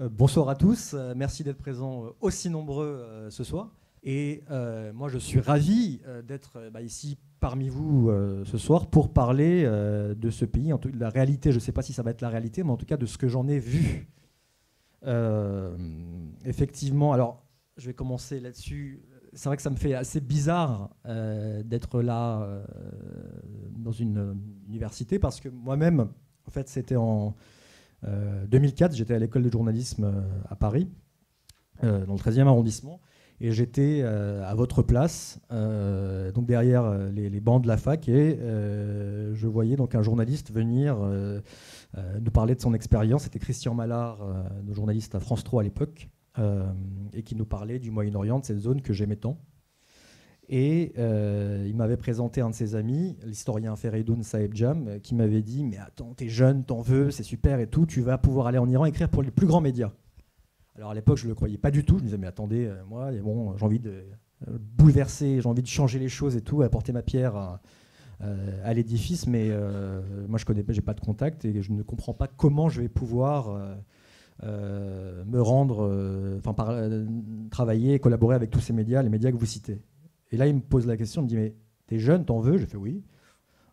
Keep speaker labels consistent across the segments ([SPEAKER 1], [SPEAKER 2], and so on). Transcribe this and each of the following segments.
[SPEAKER 1] Bonsoir à tous, merci d'être présents aussi nombreux ce soir. Et moi je suis ravi d'être ici parmi vous ce soir pour parler de ce pays, de la réalité, je ne sais pas si ça va être la réalité, mais en tout cas de ce que j'en ai vu. Effectivement, alors je vais commencer là-dessus. C'est vrai que ça me fait assez bizarre d'être là dans une université parce que moi-même, en fait, c'était en 2004, j'étais à l'école de journalisme à Paris, dans le 13e arrondissement, et j'étais à votre place, donc derrière les bancs de la fac, et je voyais donc un journaliste venir nous parler de son expérience. C'était Christian Mallard, le journaliste à France 3 à l'époque, et qui nous parlait du Moyen-Orient, de cette zone que j'aimais tant. Et il m'avait présenté un de ses amis, l'historien Fereidoun Saebjam, qui m'avait dit « Mais attends, t'es jeune, t'en veux, c'est super et tout, tu vas pouvoir aller en Iran écrire pour les plus grands médias. » Alors à l'époque, je ne le croyais pas du tout. Je me disais « Mais attendez, moi, bon, j'ai envie de bouleverser, j'ai envie de changer les choses et tout, apporter ma pierre à l'édifice, mais moi, je connais pas, j'ai pas de contact et je ne comprends pas comment je vais pouvoir me rendre, travailler et collaborer avec tous ces médias, les médias que vous citez. » Et là, il me pose la question, il me dit « Mais t'es jeune, t'en veux ?» J'ai fait « Oui. »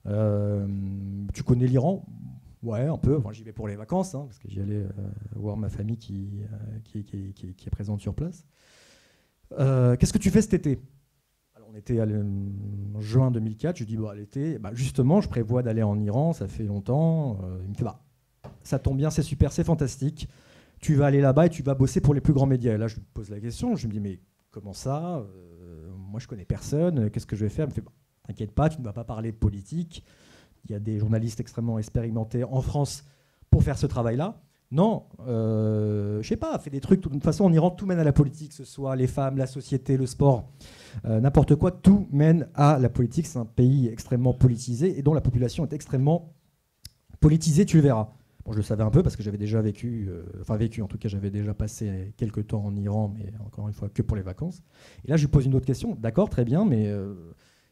[SPEAKER 1] Tu connais l'Iran ? Ouais, un peu. Enfin, j'y vais pour les vacances, parce que j'y allais voir ma famille qui est présente sur place. Qu'est-ce que tu fais cet été ? Alors, on était en juin 2004. Je lui dis l'été, justement, je prévois d'aller en Iran, ça fait longtemps. Il me fait ça tombe bien, c'est super, c'est fantastique. Tu vas aller là-bas et tu vas bosser pour les plus grands médias. Et là, je lui pose la question, je me dis « Mais comment ça ? Moi, je connais personne. Qu'est-ce que je vais faire ?» Il me fait t'inquiète pas, tu ne vas pas parler de politique. Il y a des journalistes extrêmement expérimentés en France pour faire ce travail-là. Non, je sais pas, fais des trucs. De toute façon, en Iran, tout mène à la politique, que ce soit les femmes, la société, le sport, n'importe quoi, tout mène à la politique. C'est un pays extrêmement politisé et dont la population est extrêmement politisée, tu le verras. Bon, je le savais un peu parce que j'avais déjà vécu, en tout cas, j'avais déjà passé quelques temps en Iran, mais encore une fois, que pour les vacances. Et là, je lui pose une autre question. D'accord, très bien, mais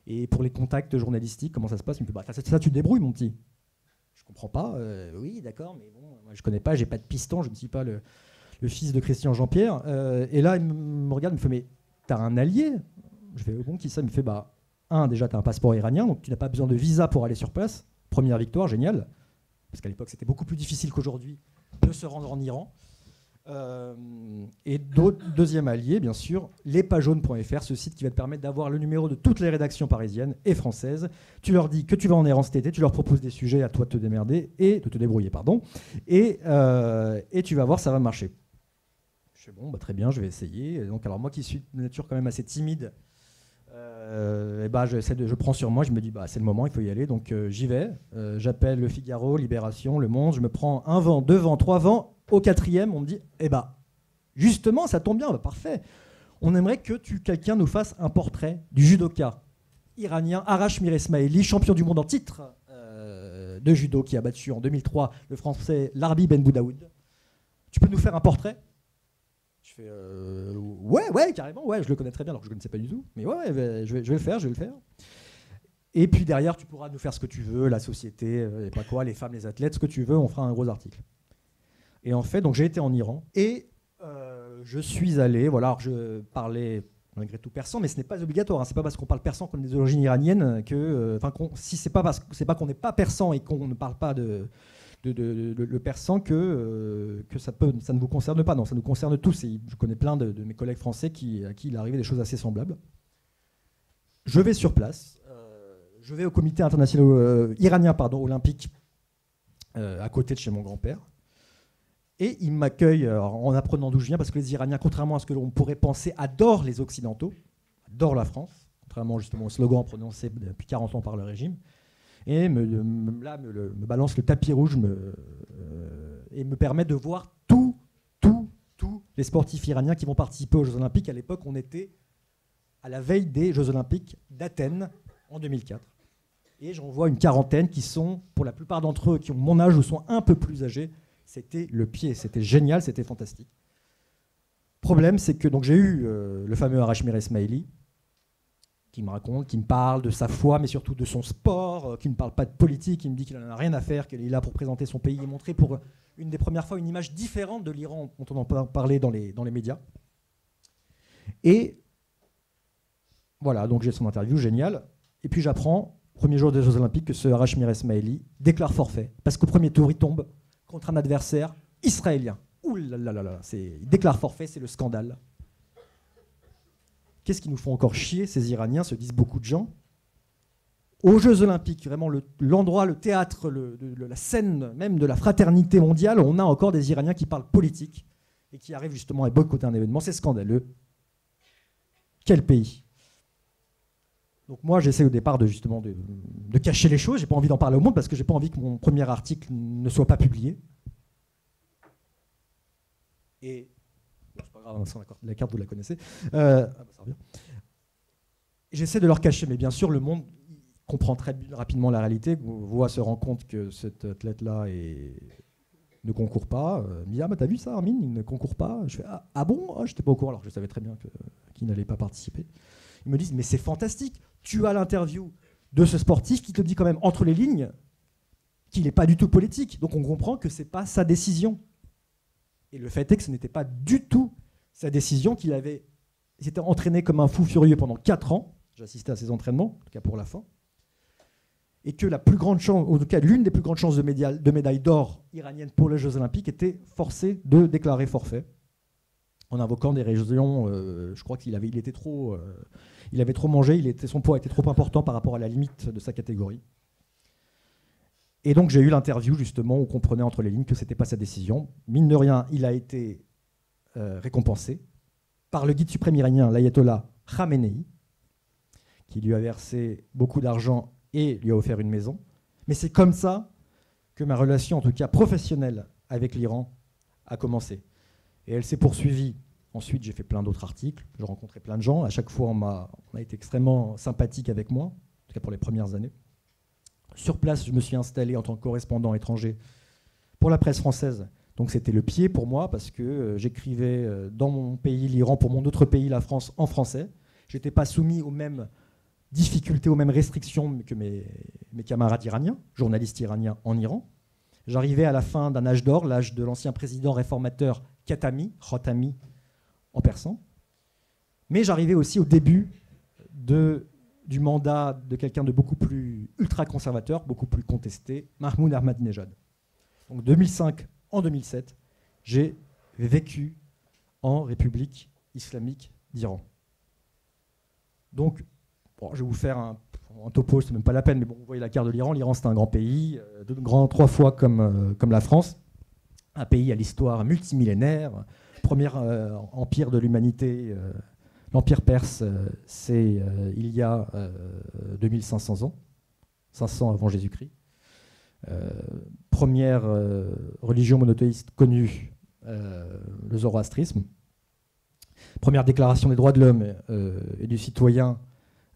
[SPEAKER 1] et pour les contacts journalistiques, comment ça se passe ? Il me fait ça, tu te débrouilles, mon petit. Je comprends pas. Oui, d'accord, mais bon, moi, je connais pas, j'ai pas de piston, je ne suis pas le fils de Christian Jean-Pierre. Et là, il me regarde, il me fait mais t'as un allié ? Je fais bon, qui ça ? Il me fait déjà, t'as un passeport iranien, donc tu n'as pas besoin de visa pour aller sur place. Première victoire, génial. Parce qu'à l'époque, c'était beaucoup plus difficile qu'aujourd'hui de se rendre en Iran. Et deuxième allié, bien sûr, lespagesjaunes.fr, ce site qui va te permettre d'avoir le numéro de toutes les rédactions parisiennes et françaises. Tu leur dis que tu vas en Iran cet été, tu leur proposes des sujets, à toi de te démerder et de te débrouiller, pardon. Et tu vas voir, ça va marcher. Je fais bon, très bien, je vais essayer. Et donc, alors moi qui suis de nature quand même assez timide, je prends sur moi, je me dis c'est le moment, il faut y aller, donc j'y vais. J'appelle Le Figaro, Libération, Le Monde, je me prends un vent, deux vents, trois vents. Au quatrième, on me dit justement, ça tombe bien, parfait. On aimerait que quelqu'un nous fasse un portrait du judoka iranien Arash Miresmaili, champion du monde en titre de judo, qui a battu en 2003 le français Larbi Ben Boudaoud. Tu peux nous faire un portrait ? Je fais ouais, carrément, ouais, je le connais très bien, alors que je ne le connaissais pas du tout. Mais ouais, je vais le faire. Et puis derrière, tu pourras nous faire ce que tu veux, la société, les femmes, les athlètes, ce que tu veux, on fera un gros article. Et en fait, donc j'ai été en Iran et je suis allé, alors je parlais malgré tout persan, mais ce n'est pas obligatoire. C'est pas parce qu'on parle persan qu'on a des origines iraniennes que, si c'est pas qu'on n'est pas persan et qu'on ne parle pas le persan que ça ne vous concerne pas. Non, ça nous concerne tous. Et je connais plein de mes collègues français à qui il arrivait des choses assez semblables. Je vais sur place. Je vais au comité international iranien olympique à côté de chez mon grand-père. Et il m'accueille en apprenant d'où je viens, parce que les Iraniens, contrairement à ce que l'on pourrait penser, adorent les Occidentaux, adorent la France, contrairement justement au slogan prononcé depuis 40 ans par le régime. Et me balance le tapis rouge et me permet de voir tous les sportifs iraniens qui vont participer aux Jeux Olympiques. À l'époque, on était à la veille des Jeux Olympiques d'Athènes en 2004. Et j'en vois une quarantaine qui sont, pour la plupart d'entre eux, qui ont mon âge ou sont un peu plus âgés. C'était le pied, c'était génial, c'était fantastique. Problème, c'est que donc, j'ai eu le fameux Arash Miresmaili, qui me raconte, qui me parle de sa foi, mais surtout de son sport, qui ne parle pas de politique, qui me dit qu'il n'en a rien à faire, qu'il est là pour présenter son pays et montrer pour une des premières fois, une image différente de l'Iran dont on en parlait dans les médias. Et voilà, donc j'ai son interview, génial. Et puis j'apprends, premier jour des Jeux Olympiques, que ce Hashmir Esmaili déclare forfait. Parce qu'au premier tour, il tombe contre un adversaire israélien. Ouh là là là là, il déclare forfait, c'est le scandale. Qu'est-ce qui nous font encore chier, ces Iraniens, se disent beaucoup de gens. Aux Jeux Olympiques, vraiment l'endroit, le théâtre, la scène même de la fraternité mondiale, on a encore des Iraniens qui parlent politique et qui arrivent justement à boycotter un événement. C'est scandaleux. Quel pays? Donc moi, j'essaie au départ de cacher les choses. J'ai pas envie d'en parler au monde parce que j'ai pas envie que mon premier article ne soit pas publié. Et c'est pas grave, la carte vous la connaissez. Ça revient. J'essaie de leur cacher, mais bien sûr, le monde comprend très rapidement la réalité, se rend compte que cet athlète-là ne concourt pas. Il me dit, ah bah t'as vu ça, Armin, il ne concourt pas. Je fais, ah bon, j'étais pas au courant, alors que je savais très bien qu'il n'allait pas participer. Ils me disent, mais c'est fantastique, tu as l'interview de ce sportif qui te dit quand même entre les lignes qu'il n'est pas du tout politique. Donc on comprend que c'est pas sa décision. Et le fait est que ce n'était pas du tout sa décision, qu'il s'était entraîné comme un fou furieux pendant 4 ans. J'assistais à ses entraînements, en tout cas pour la fin. Et que la plus grande chance, en tout cas l'une des plus grandes chances de médaille d'or iranienne pour les Jeux Olympiques était forcée de déclarer forfait en invoquant des raisons. Je crois qu'il avait trop mangé, son poids était trop important par rapport à la limite de sa catégorie. Et donc j'ai eu l'interview justement où on comprenait entre les lignes que c'était pas sa décision. Mine de rien, il a été récompensé par le guide suprême iranien, l'ayatollah Khamenei, qui lui a versé beaucoup d'argent et lui a offert une maison. Mais c'est comme ça que ma relation, en tout cas professionnelle, avec l'Iran a commencé. Et elle s'est poursuivie. Ensuite, j'ai fait plein d'autres articles, j'ai rencontré plein de gens. À chaque fois, on a été extrêmement sympathique avec moi, en tout cas pour les premières années. Sur place, je me suis installé en tant que correspondant étranger pour la presse française. Donc c'était le pied pour moi, parce que j'écrivais dans mon pays, l'Iran, pour mon autre pays, la France, en français. Je n'étais pas soumis aux mêmes difficultés, aux mêmes restrictions que mes camarades iraniens, journalistes iraniens en Iran. J'arrivais à la fin d'un âge d'or, l'âge de l'ancien président réformateur Khatami en persan. Mais j'arrivais aussi au début du mandat de quelqu'un de beaucoup plus ultra-conservateur, beaucoup plus contesté, Mahmoud Ahmadinejad. Donc 2005 en 2007, j'ai vécu en République islamique d'Iran. Donc, bon, je vais vous faire un topo, c'est même pas la peine, mais bon, vous voyez la carte de l'Iran. L'Iran, c'est un grand pays, 3 fois comme la France, un pays à l'histoire multimillénaire, premier empire de l'humanité. L'empire perse, c'est il y a 2500 ans, 500 avant Jésus-Christ. Première religion monothéiste connue, le zoroastrisme. Première déclaration des droits de l'homme et du citoyen.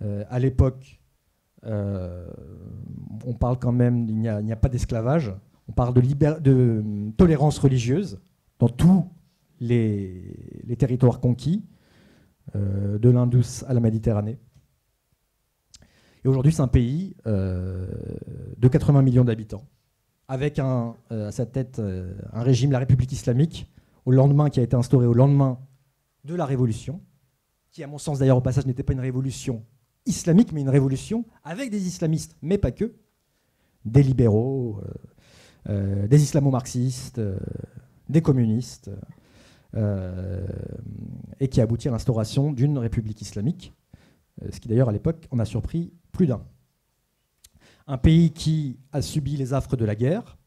[SPEAKER 1] À l'époque, on parle quand même, il n'y a pas d'esclavage. On parle de tolérance religieuse dans tous les territoires conquis, de l'Indus à la Méditerranée. Et aujourd'hui, c'est un pays de 80 millions d'habitants, avec à sa tête un régime, la République islamique, qui a été instauré au lendemain de la Révolution, qui, à mon sens d'ailleurs au passage, n'était pas une révolution islamique, mais une révolution avec des islamistes, mais pas que, des libéraux, des islamo-marxistes, des communistes, et qui a abouti à l'instauration d'une république islamique, ce qui d'ailleurs à l'époque en a surpris plus d'un. Un pays qui a subi les affres de la guerre,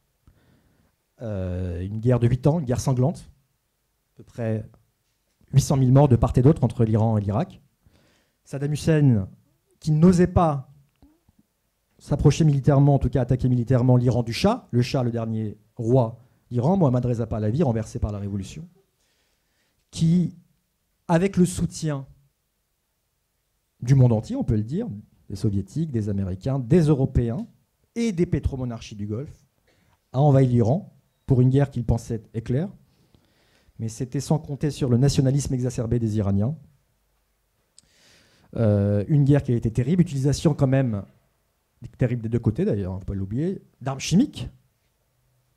[SPEAKER 1] une guerre de 8 ans, une guerre sanglante, à peu près 800 000 morts de part et d'autre entre l'Iran et l'Irak. Saddam Hussein, qui n'osait pas s'approcher militairement, en tout cas attaquer militairement l'Iran du Shah, le dernier roi d'Iran, Mohammad Reza Pahlavi, renversé par la Révolution, qui, avec le soutien du monde entier, on peut le dire, des Soviétiques, des Américains, des Européens et des pétromonarchies du Golfe, a envahi l'Iran pour une guerre qu'il pensait éclair, mais c'était sans compter sur le nationalisme exacerbé des Iraniens. Une guerre qui a été terrible, utilisation quand même, terrible des deux côtés d'ailleurs, il ne faut pas l'oublier, d'armes chimiques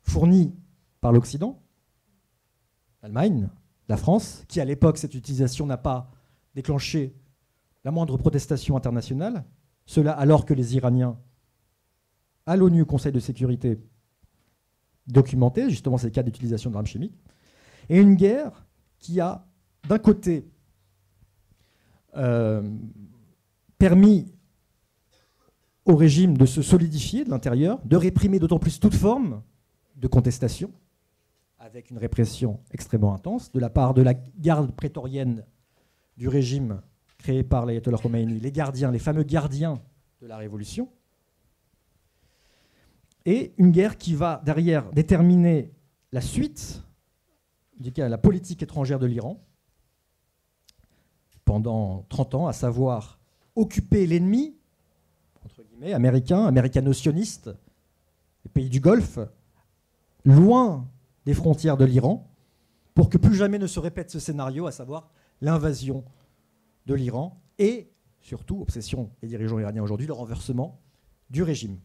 [SPEAKER 1] fournies par l'Occident, l'Allemagne, la France, qui à l'époque, cette utilisation n'a pas déclenché la moindre protestation internationale, cela alors que les Iraniens, à l'ONU, Conseil de sécurité, documentaient justement ces cas d'utilisation d'armes chimiques, et une guerre qui a, d'un côté, permis au régime de se solidifier de l'intérieur, de réprimer d'autant plus toute forme de contestation, avec une répression extrêmement intense, de la part de la garde prétorienne du régime créé par l'ayatollah Khomeini, les gardiens, les fameux gardiens de la révolution, et une guerre qui va derrière déterminer la suite de la politique étrangère de l'Iran pendant 30 ans, à savoir occuper l'ennemi, entre guillemets, américain, américano-sioniste, les pays du Golfe, loin des frontières de l'Iran, pour que plus jamais ne se répète ce scénario, à savoir l'invasion de l'Iran et, surtout, obsession des dirigeants iraniens aujourd'hui, le renversement du régime.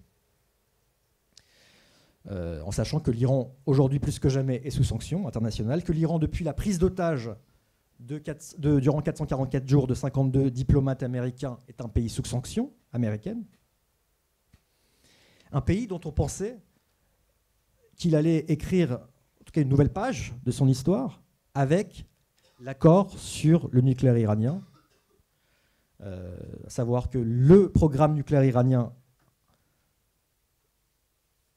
[SPEAKER 1] En sachant que l'Iran, aujourd'hui plus que jamais, est sous sanctions internationales, que l'Iran, depuis la prise d'otage durant 444 jours de 52 diplomates américains, est un pays sous sanctions américaines. Un pays dont on pensait qu'il allait écrire, en tout cas, une nouvelle page de son histoire avec l'accord sur le nucléaire iranien. À savoir que le programme nucléaire iranien,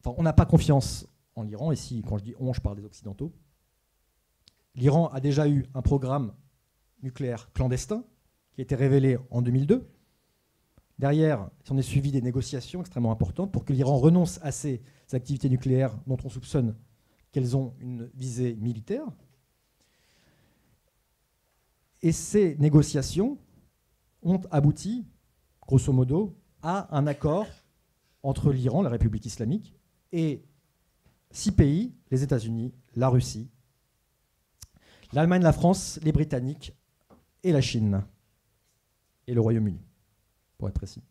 [SPEAKER 1] on n'a pas confiance en l'Iran, ici, quand je dis on, je parle des Occidentaux. L'Iran a déjà eu un programme nucléaire clandestin qui a été révélé en 2002. Derrière, il s'en est suivi des négociations extrêmement importantes pour que l'Iran renonce à ses activités nucléaires dont on soupçonne qu'elles ont une visée militaire. Et ces négociations ont abouti, grosso modo, à un accord entre l'Iran, la République islamique, et 6 pays, les États-Unis, la Russie, l'Allemagne, la France, les Britanniques et la Chine, et le Royaume-Uni, pour être précis.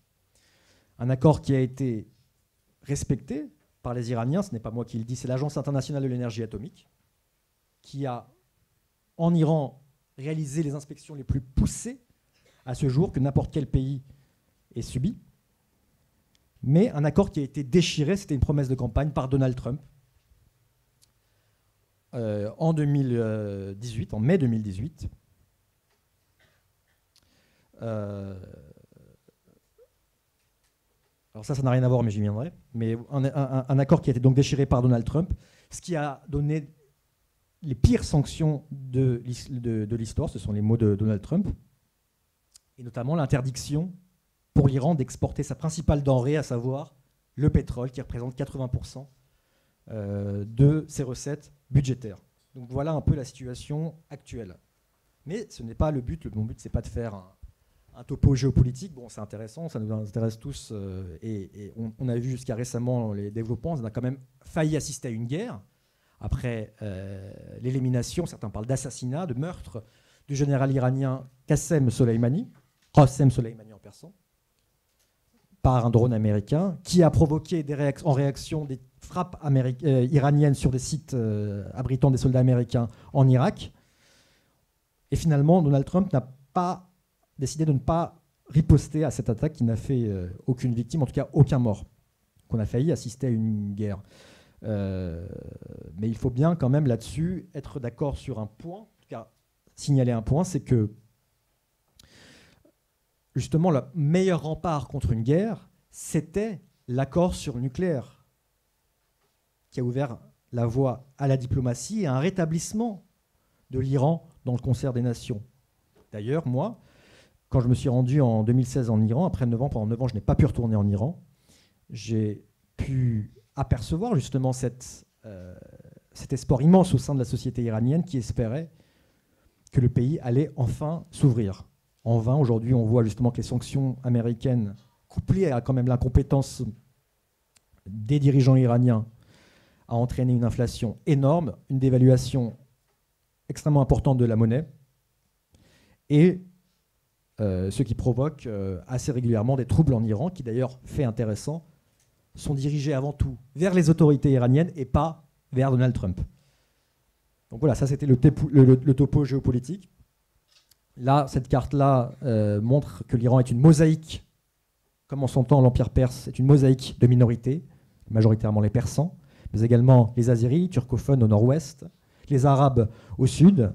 [SPEAKER 1] Un accord qui a été respecté par les Iraniens, ce n'est pas moi qui le dis, c'est l'Agence internationale de l'énergie atomique, qui a, en Iran, réalisé les inspections les plus poussées à ce jour que n'importe quel pays ait subi. Mais un accord qui a été déchiré, c'était une promesse de campagne par Donald Trump en 2018, en mai 2018. Alors ça n'a rien à voir, mais j'y viendrai. Mais un accord qui a été donc déchiré par Donald Trump, ce qui a donné les pires sanctions de l'histoire, ce sont les mots de Donald Trump, et notamment l'interdiction pour l'Iran d'exporter sa principale denrée, à savoir le pétrole, qui représente 80% de ses recettes budgétaires. Donc voilà un peu la situation actuelle. Mais ce n'est pas le but. Mon but, ce n'est pas de faire un topo géopolitique. Bon, c'est intéressant, ça nous intéresse tous. Et on a vu jusqu'à récemment les développements. On a quand même failli assister à une guerre. Après l'élimination, certains parlent d'assassinat, de meurtre du général iranien Qassem Soleimani en persan, par un drone américain, qui a provoqué en réaction des frappes iraniennes sur des sites abritant des soldats américains en Irak. Et finalement, Donald Trump n'a pas décidé de ne pas riposter à cette attaque qui n'a fait aucune victime, en tout cas aucun mort. Donc on a failli assister à une guerre. Mais il faut bien quand même là-dessus être d'accord sur un point, en tout cas signaler un point, c'est que justement, le meilleur rempart contre une guerre, c'était l'accord sur le nucléaire, qui a ouvert la voie à la diplomatie et à un rétablissement de l'Iran dans le concert des nations. D'ailleurs, moi, quand je me suis rendu en 2016 en Iran, après 9 ans, pendant 9 ans, je n'ai pas pu retourner en Iran, j'ai pu apercevoir justement cet espoir immense au sein de la société iranienne qui espérait que le pays allait enfin s'ouvrir. En vain, aujourd'hui, on voit justement que les sanctions américaines, couplées à quand même l'incompétence des dirigeants iraniens, a entraîné une inflation énorme, une dévaluation extrêmement importante de la monnaie, et ce qui provoque assez régulièrement des troubles en Iran, qui d'ailleurs, fait intéressant, sont dirigés avant tout vers les autorités iraniennes et pas vers Donald Trump. Donc voilà, ça c'était le topo géopolitique. Là, cette carte-là montre que l'Iran est une mosaïque, comme on s'entend l'Empire perse, est une mosaïque de minorités, majoritairement les Persans, mais également les Azéris, turcophones au nord-ouest, les Arabes au sud,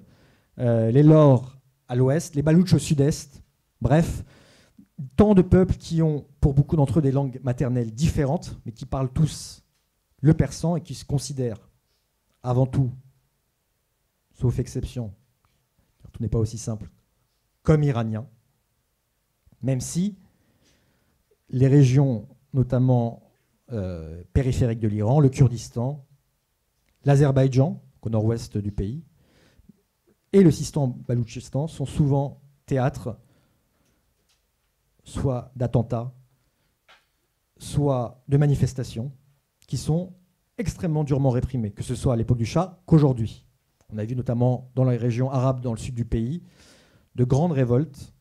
[SPEAKER 1] les Lors à l'ouest, les Baloutches au sud-est. Bref, tant de peuples qui ont, pour beaucoup d'entre eux, des langues maternelles différentes, mais qui parlent tous le persan et qui se considèrent avant tout, sauf exception, car tout n'est pas aussi simple, comme iraniens, même si les régions, notamment périphériques de l'Iran, le Kurdistan, l'Azerbaïdjan, au nord-ouest du pays, et le Sistan-Baloutchistan sont souvent théâtres soit d'attentats, soit de manifestations qui sont extrêmement durement réprimées, que ce soit à l'époque du Shah qu'aujourd'hui. On a vu notamment dans les régions arabes, dans le sud du pays, de grandes révoltes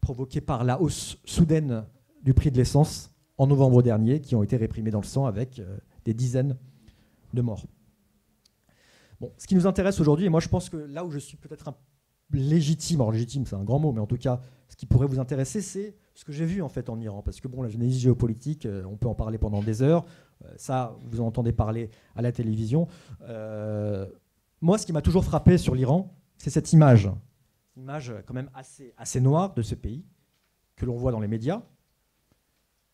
[SPEAKER 1] provoquées par la hausse soudaine du prix de l'essence en novembre dernier, qui ont été réprimées dans le sang avec des dizaines de morts. Bon, ce qui nous intéresse aujourd'hui, et moi je pense que là où je suis peut-être légitime, alors légitime c'est un grand mot, mais en tout cas ce qui pourrait vous intéresser, c'est ce que j'ai vu en fait en Iran, parce que bon, la généalogie géopolitique, on peut en parler pendant des heures, ça vous en entendez parler à la télévision. Moi, ce qui m'a toujours frappé sur l'Iran, c'est cette image quand même assez noire de ce pays, que l'on voit dans les médias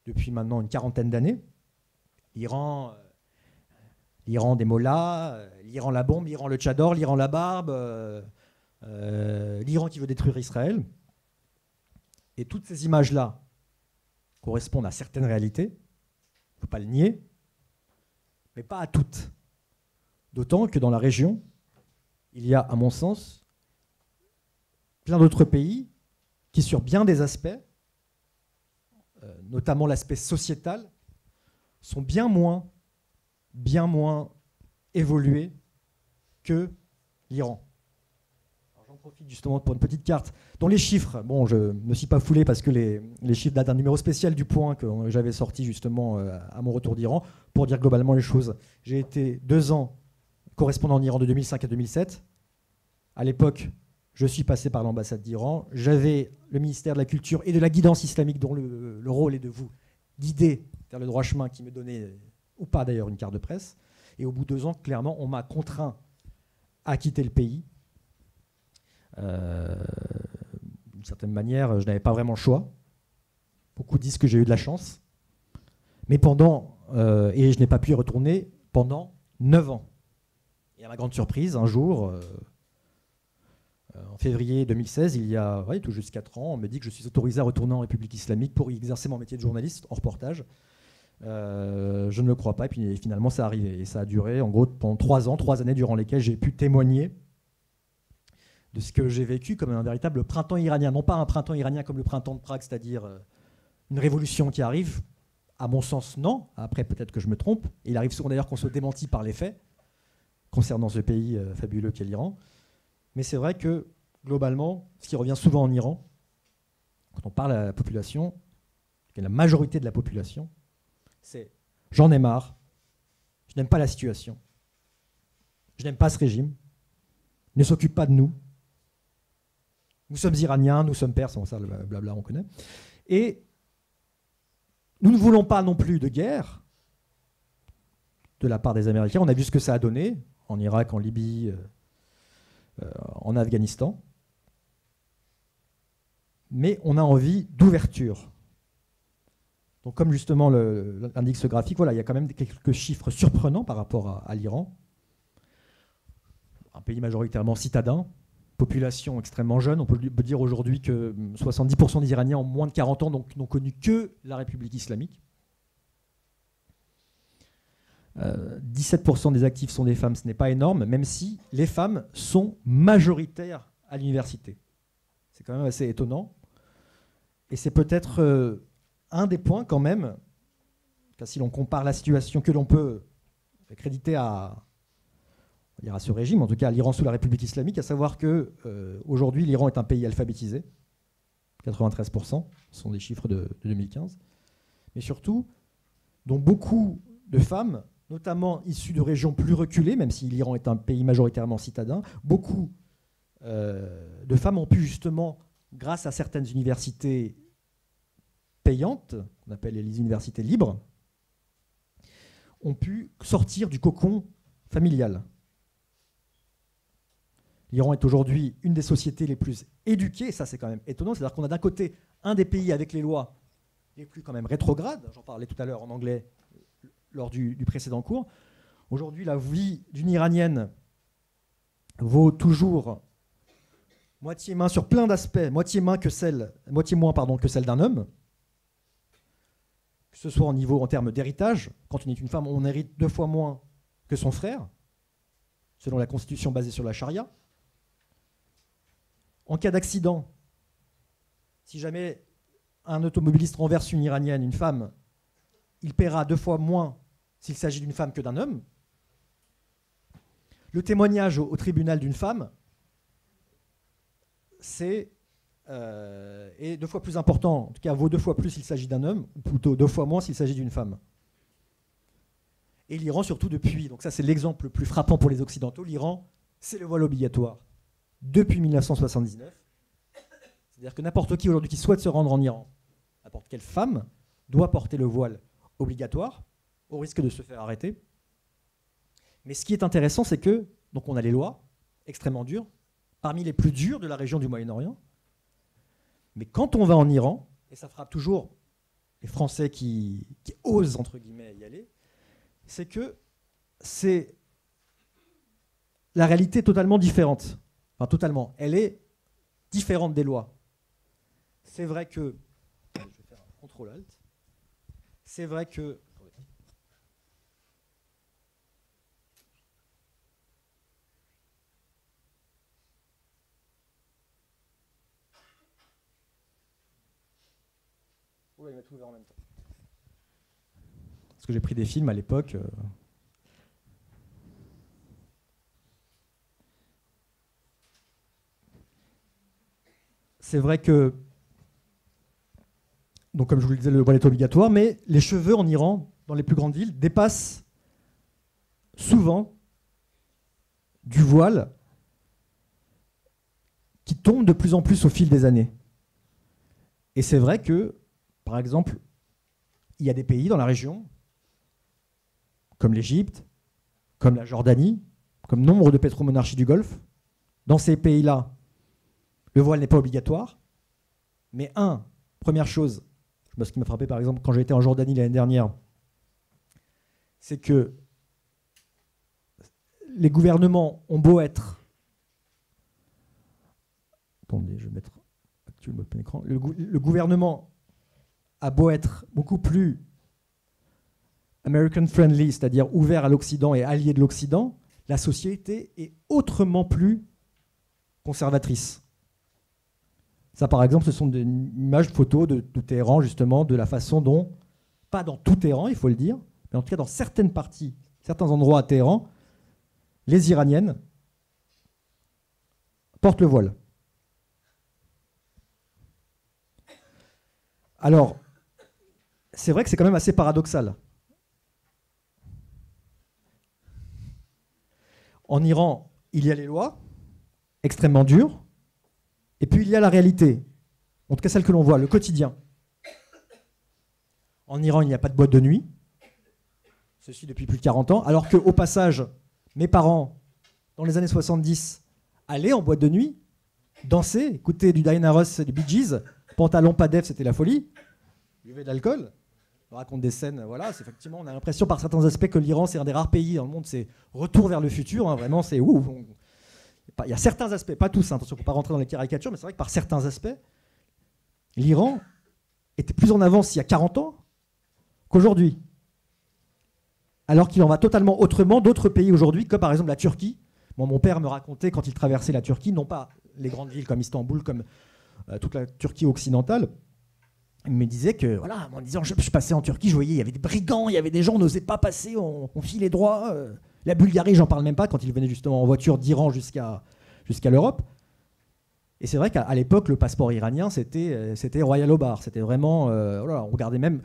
[SPEAKER 1] depuis maintenant une quarantaine d'années. L'Iran des mollahs, l'Iran la bombe, l'Iran le tchador, l'Iran la barbe, l'Iran qui veut détruire Israël. Et toutes ces images-là correspondent à certaines réalités, il ne faut pas le nier, mais pas à toutes. D'autant que dans la région, il y a, à mon sens, plein d'autres pays qui, sur bien des aspects, notamment l'aspect sociétal, sont bien moins évolués que l'Iran. J'en profite justement pour une petite carte dont les chiffres, bon, je ne me suis pas foulé parce que les chiffres datent d'un numéro spécial du Point que j'avais sorti justement à mon retour d'Iran pour dire globalement les choses. J'ai été 2 ans correspondant en Iran de 2005 à 2007. À l'époque, je suis passé par l'ambassade d'Iran. J'avais le ministère de la Culture et de la guidance islamique dont le rôle est de vous guider vers le droit chemin, qui me donnait, ou pas d'ailleurs, une carte de presse. Et au bout de 2 ans, clairement, on m'a contraint à quitter le pays. D'une certaine manière, je n'avais pas vraiment le choix. Beaucoup disent que j'ai eu de la chance. Mais et je n'ai pas pu y retourner pendant 9 ans. Et à ma grande surprise, un jour, en février 2016, il y a tout juste 4 ans, on me dit que je suis autorisé à retourner en République islamique pour y exercer mon métier de journaliste en reportage. Je ne le crois pas, et puis finalement ça arrivé. Et ça a duré en gros pendant 3 années durant lesquelles j'ai pu témoigner de ce que j'ai vécu comme un véritable printemps iranien. Non pas un printemps iranien comme le printemps de Prague, c'est-à-dire une révolution qui arrive. À mon sens, non. Après, peut-être que je me trompe. Et il arrive souvent d'ailleurs qu'on soit démenti par les faits concernant ce pays fabuleux qu'est l'Iran. Mais c'est vrai que, globalement, ce qui revient souvent en Iran, quand on parle à la population, la majorité de la population, c'est « j'en ai marre, je n'aime pas la situation, je n'aime pas ce régime, il ne s'occupe pas de nous, nous sommes Iraniens, nous sommes Perses », ça le blabla on connaît, et nous ne voulons pas non plus de guerre de la part des Américains. On a vu ce que ça a donné en Irak, en Libye, en Afghanistan. Mais on a envie d'ouverture. Donc comme justement l'indique ce graphique, voilà, il y a quand même quelques chiffres surprenants par rapport à l'Iran. Un pays majoritairement citadin, population extrêmement jeune. On peut dire aujourd'hui que 70% des Iraniens ont moins de 40 ans, donc n'ont connu que la République islamique. 17% des actifs sont des femmes, ce n'est pas énorme, même si les femmes sont majoritaires à l'université. C'est quand même assez étonnant. Et c'est peut-être un des points quand même, si l'on compare la situation que l'on peut créditer à ce régime, en tout cas à l'Iran sous la République islamique, à savoir qu'aujourd'hui l'Iran est un pays alphabétisé, 93%, ce sont des chiffres de 2015, mais surtout dont beaucoup de femmes, notamment issus de régions plus reculées, même si l'Iran est un pays majoritairement citadin. Beaucoup de femmes ont pu justement, grâce à certaines universités payantes, qu'on appelle les universités libres, ont pu sortir du cocon familial. L'Iran est aujourd'hui une des sociétés les plus éduquées, et ça c'est quand même étonnant, c'est-à-dire qu'on a d'un côté un des pays avec les lois les plus quand même rétrogrades, j'en parlais tout à l'heure en anglais lors du précédent cours. Aujourd'hui, la vie d'une Iranienne vaut toujours moitié main sur plein d'aspects, moitié moins que celle d'un homme, que ce soit en termes d'héritage. Quand on est une femme, on hérite 2 fois moins que son frère, selon la constitution basée sur la charia. En cas d'accident, si jamais un automobiliste renverse une Iranienne, une femme, il paiera 2 fois moins s'il s'agit d'une femme que d'un homme. Le témoignage au tribunal d'une femme est 2 fois plus important, en tout cas vaut 2 fois plus s'il s'agit d'un homme, ou plutôt 2 fois moins s'il s'agit d'une femme. Et l'Iran, surtout depuis, donc ça c'est l'exemple le plus frappant pour les Occidentaux, l'Iran, c'est le voile obligatoire depuis 1979. C'est-à-dire que n'importe qui aujourd'hui qui souhaite se rendre en Iran, n'importe quelle femme, doit porter le voile obligatoire, au risque de se faire arrêter. Mais ce qui est intéressant, c'est que donc on a les lois extrêmement dures, parmi les plus dures de la région du Moyen-Orient. Mais quand on va en Iran, et ça frappe toujours les Français qui osent, entre guillemets, y aller, c'est que c'est la réalité totalement différente. Enfin, totalement. Elle est différente des lois. C'est vrai que... Je vais faire un CTRL-ALT. C'est vrai que... Oula, il m'a tout ouvert en même temps. Parce que j'ai pris des films à l'époque. C'est vrai que, donc comme je vous le disais, le voile est obligatoire, mais les cheveux en Iran, dans les plus grandes villes, dépassent souvent du voile qui tombe de plus en plus au fil des années. Et c'est vrai que, par exemple, il y a des pays dans la région, comme l'Égypte, comme la Jordanie, comme nombre de pétromonarchies du Golfe. Dans ces pays-là, le voile n'est pas obligatoire. Mais première chose, ce qui m'a frappé par exemple quand j'ai été en Jordanie l'année dernière, c'est que les gouvernements ont beau être... Attendez, je vais mettre actuel mode plein écran. Le gouvernement a beau être beaucoup plus American friendly, c'est-à-dire ouvert à l'Occident et allié de l'Occident, la société est autrement plus conservatrice. Ça, par exemple, ce sont des images, photos de Téhéran, justement, de la façon dont, pas dans tout Téhéran, il faut le dire, mais en tout cas dans certaines parties, certains endroits à Téhéran, les Iraniennes portent le voile. Alors, c'est vrai que c'est quand même assez paradoxal. En Iran, il y a les lois, extrêmement dures, et puis il y a la réalité, en tout cas celle que l'on voit, le quotidien. En Iran, il n'y a pas de boîte de nuit, ceci depuis plus de 40 ans, alors qu'au passage, mes parents, dans les années 70, allaient en boîte de nuit, danser, écouter du Diana Ross et des Bee Gees, pantalon pas def, c'était la folie, buvaient de l'alcool. On raconte des scènes, voilà, c'est effectivement, on a l'impression par certains aspects que l'Iran, c'est un des rares pays dans le monde, c'est retour vers le futur, hein, vraiment, c'est ouf. Il y a certains aspects, pas tous, hein, attention, il ne faut pas rentrer dans les caricatures, mais c'est vrai que par certains aspects, l'Iran était plus en avance il y a 40 ans qu'aujourd'hui. Alors qu'il en va totalement autrement d'autres pays aujourd'hui, comme par exemple la Turquie. Bon, mon père me racontait quand il traversait la Turquie, non pas les grandes villes comme Istanbul, comme toute la Turquie occidentale, il me disait que, voilà, en disant, je passais en Turquie, je voyais, il y avait des brigands, il y avait des gens, on n'osait pas passer, on filait droit. La Bulgarie, j'en parle même pas, quand il venait justement en voiture d'Iran jusqu'à l'Europe. Et c'est vrai qu'à l'époque, le passeport iranien, c'était Royal au bar. C'était vraiment... on regardait même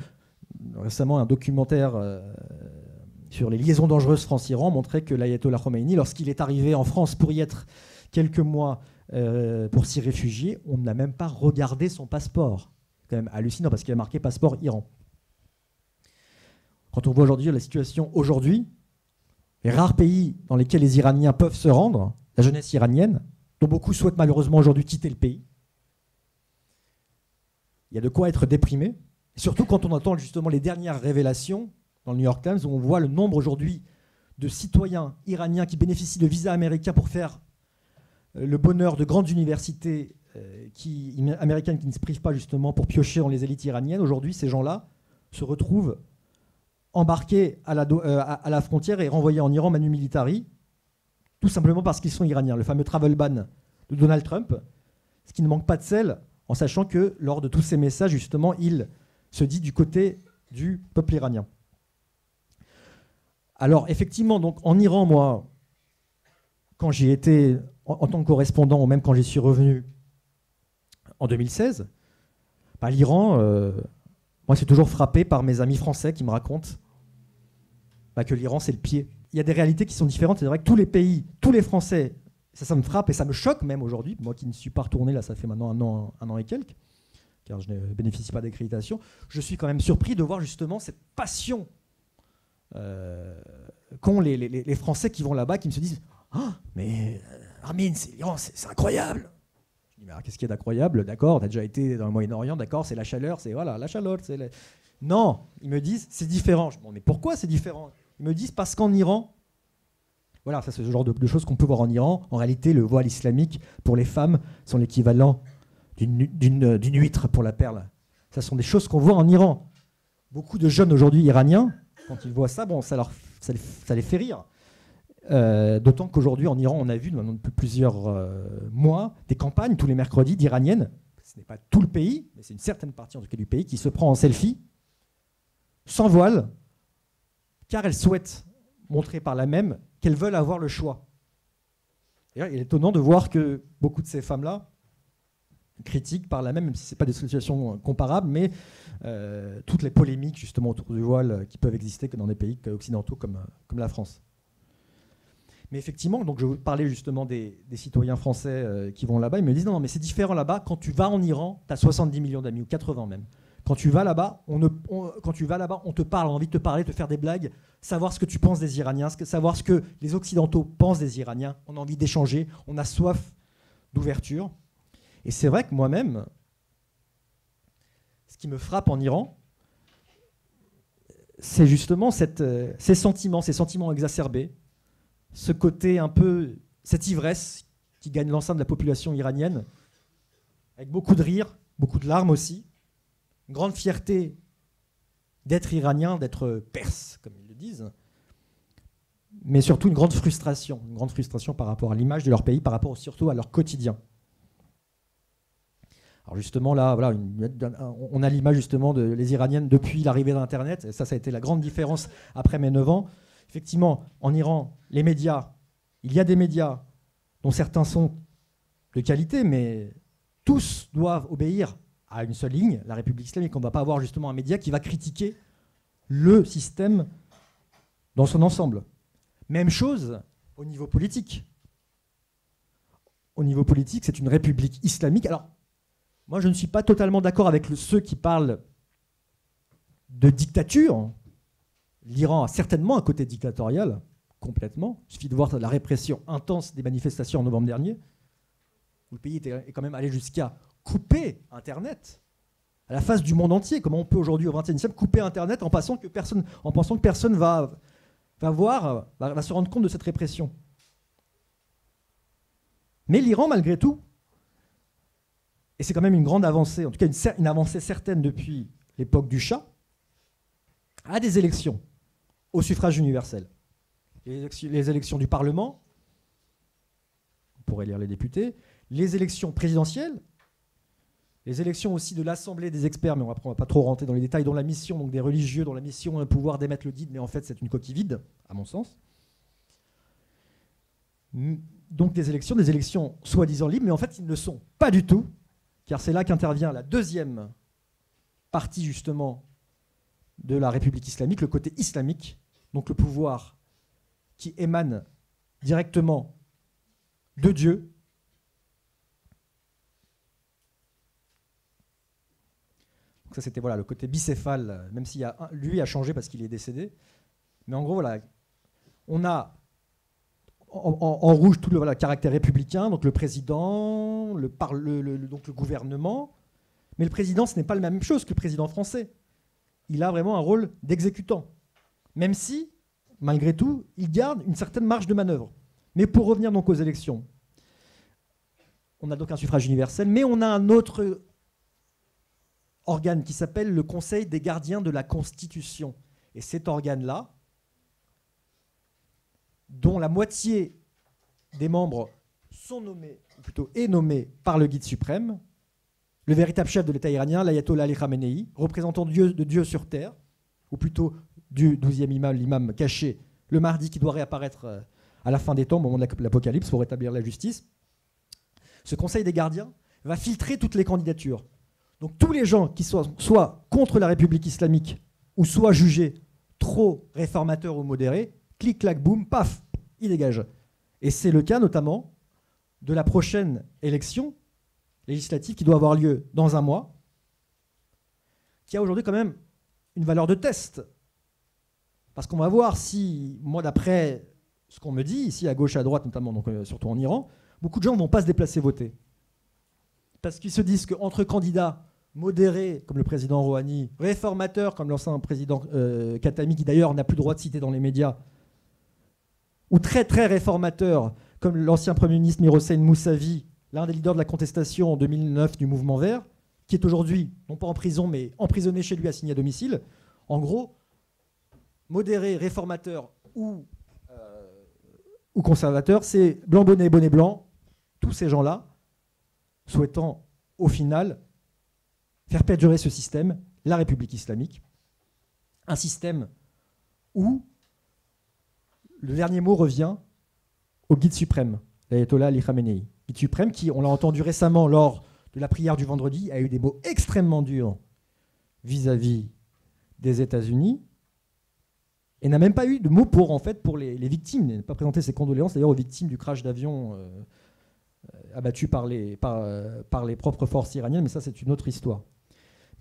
[SPEAKER 1] récemment un documentaire sur les liaisons dangereuses France-Iran montrait que l'ayatollah Khomeini, lorsqu'il est arrivé en France pour y être quelques mois pour s'y réfugier, on n'a même pas regardé son passeport. C'est quand même hallucinant parce qu'il a marqué passeport Iran. Quand on voit aujourd'hui la situation aujourd'hui, les rares pays dans lesquels les Iraniens peuvent se rendre, la jeunesse iranienne, dont beaucoup souhaitent malheureusement aujourd'hui quitter le pays, il y a de quoi être déprimé. Et surtout quand on entend justement les dernières révélations dans le New York Times, où on voit le nombre aujourd'hui de citoyens iraniens qui bénéficient de visas américains pour faire le bonheur de grandes universités américaines qui ne se privent pas justement pour piocher dans les élites iraniennes. Aujourd'hui, ces gens-là se retrouvent embarqués à la frontière et renvoyés en Iran manu militari, tout simplement parce qu'ils sont iraniens. Le fameux travel ban de Donald Trump, ce qui ne manque pas de sel, en sachant que lors de tous ces messages, justement, il se dit du côté du peuple iranien. Alors, effectivement, donc, en Iran, moi, quand j'y étais en tant que correspondant, ou même quand j'y suis revenu en 2016, l'Iran, moi, c'est toujours frappé par mes amis français qui me racontent que l'Iran, c'est le pied. Il y a des réalités qui sont différentes. C'est vrai que tous les pays, tous les Français, ça me frappe et ça me choque même aujourd'hui. Moi qui ne suis pas retourné, là, ça fait maintenant un an et quelques, car je ne bénéficie pas d'accréditation. Je suis quand même surpris de voir justement cette passion qu'ont les Français qui vont là-bas, qui me se disent « Ah, mais Armin, c'est l'Iran, c'est incroyable !» Je dis « Mais qu'est-ce qu'il y a d'incroyable? D'accord, tu as déjà été dans le Moyen-Orient, d'accord, c'est la chaleur, c'est voilà, la chaleur. Non, ils me disent « C'est différent. » Je dis « Bon, mais pourquoi c'est différent ?» Ils me disent « Parce qu'en Iran, voilà, ça c'est ce genre de choses qu'on peut voir en Iran. En réalité, le voile islamique pour les femmes sont l'équivalent d'une huître pour la perle. Ça sont des choses qu'on voit en Iran. Beaucoup de jeunes aujourd'hui iraniens, quand ils voient ça, bon, ça les fait rire. D'autant qu'aujourd'hui en Iran, on a vu depuis plusieurs mois des campagnes tous les mercredis d'Iraniennes. Ce n'est pas tout le pays, mais c'est une certaine partie en tout cas du pays qui se prend en selfie, sans voile, car elles souhaitent montrer par là même qu'elles veulent avoir le choix. Et il est étonnant de voir que beaucoup de ces femmes-là critiquent par là même si ce n'est pas des situations comparables, mais toutes les polémiques justement autour du voile qui peuvent exister que dans des pays occidentaux comme la France. Mais effectivement, donc je parlais justement des citoyens français qui vont là-bas, ils me disent non, mais c'est différent là-bas, quand tu vas en Iran, tu as 70 millions d'amis, ou 80 même. Quand tu vas là-bas, on te parle, on a envie de te parler, de te faire des blagues, savoir ce que tu penses des Iraniens, savoir ce que les Occidentaux pensent des Iraniens. On a envie d'échanger, on a soif d'ouverture. Et c'est vrai que moi-même, ce qui me frappe en Iran, c'est justement ces sentiments exacerbés, ce côté un peu, cette ivresse qui gagne l'enceinte de la population iranienne, avec beaucoup de rire, beaucoup de larmes aussi, une grande fierté d'être iranien, d'être perse, comme ils le disent, mais surtout une grande frustration par rapport à l'image de leur pays, par rapport surtout à leur quotidien. Alors justement là, voilà, on a l'image justement des Iraniennes depuis l'arrivée d'Internet, et ça a été la grande différence après mes 9 ans. Effectivement, en Iran, les médias, il y a des médias dont certains sont de qualité, mais tous doivent obéir à une seule ligne, la République islamique. On ne va pas avoir justement un média qui va critiquer le système dans son ensemble. Même chose au niveau politique. Au niveau politique, c'est une république islamique. Alors, moi, je ne suis pas totalement d'accord avec ceux qui parlent de dictature. L'Iran a certainement un côté dictatorial, complètement. Il suffit de voir la répression intense des manifestations en novembre dernier, où le pays est quand même allé jusqu'à couper Internet à la face du monde entier. Comment on peut aujourd'hui, au XXIe siècle, couper Internet en pensant que personne va se rendre compte de cette répression. Mais l'Iran, malgré tout, et c'est quand même une grande avancée, en tout cas une avancée certaine depuis l'époque du Shah, a des élections au suffrage universel. Les élections du Parlement, on pourrait lire les députés, les élections présidentielles, les élections aussi de l'Assemblée des experts, mais on ne va pas trop rentrer dans les détails, dont la mission, donc des religieux, dont la mission est de pouvoir d'émettre le guide, mais en fait c'est une coquille vide, à mon sens. Donc des élections soi-disant libres, mais en fait ils ne le sont pas du tout, car c'est là qu'intervient la deuxième partie justement de la République islamique, le côté islamique, donc le pouvoir qui émane directement de Dieu, donc ça c'était voilà, le côté bicéphale, même si lui a changé parce qu'il est décédé. Mais en gros, voilà, on a en rouge tout le caractère républicain, donc le président, donc le gouvernement. Mais le président, ce n'est pas la même chose que le président français. Il a vraiment un rôle d'exécutant, même si, malgré tout, il garde une certaine marge de manœuvre. Mais pour revenir donc aux élections, on a donc un suffrage universel, mais on a un autre organe qui s'appelle le Conseil des gardiens de la Constitution. Et cet organe-là, dont la moitié des membres sont nommés, ou plutôt est nommé par le guide suprême, le véritable chef de l'État iranien, l'ayatollah Ali Khamenei, représentant de Dieu sur terre, ou plutôt du 12e imam, l'imam caché, le mardi qui doit réapparaître à la fin des temps, au moment de l'Apocalypse, pour rétablir la justice. Ce Conseil des gardiens va filtrer toutes les candidatures. Donc tous les gens qui soient soit contre la République islamique, ou soit jugés trop réformateurs ou modérés, clic, clac, boum, paf, il dégage. Et c'est le cas notamment de la prochaine élection législative qui doit avoir lieu dans un mois, qui a aujourd'hui quand même une valeur de test. Parce qu'on va voir si, moi d'après ce qu'on me dit, ici à gauche, à droite, notamment donc, surtout en Iran, beaucoup de gens ne vont pas se déplacer voter. Parce qu'ils se disent qu'entre candidats modérés, comme le président Rouhani, réformateurs, comme l'ancien président Khatami, qui d'ailleurs n'a plus le droit de citer dans les médias, ou très très réformateurs, comme l'ancien Premier ministre Mir Hossein Mousavi, l'un des leaders de la contestation en 2009 du mouvement vert, qui est aujourd'hui, non pas en prison, mais emprisonné chez lui, assigné à domicile. En gros, modérés, réformateurs ou conservateurs, c'est blanc bonnet, bonnet blanc, tous ces gens-là souhaitant au final faire perdurer ce système, la République islamique, un système où le dernier mot revient au guide suprême, l'ayatollah Ali Khamenei. Guide suprême qui, on l'a entendu récemment lors de la prière du vendredi, a eu des mots extrêmement durs vis-à-vis des États-Unis et n'a même pas eu de mots pour les victimes. Il n'a pas présenté ses condoléances d'ailleurs aux victimes du crash d'avion abattu par les propres forces iraniennes, mais ça c'est une autre histoire.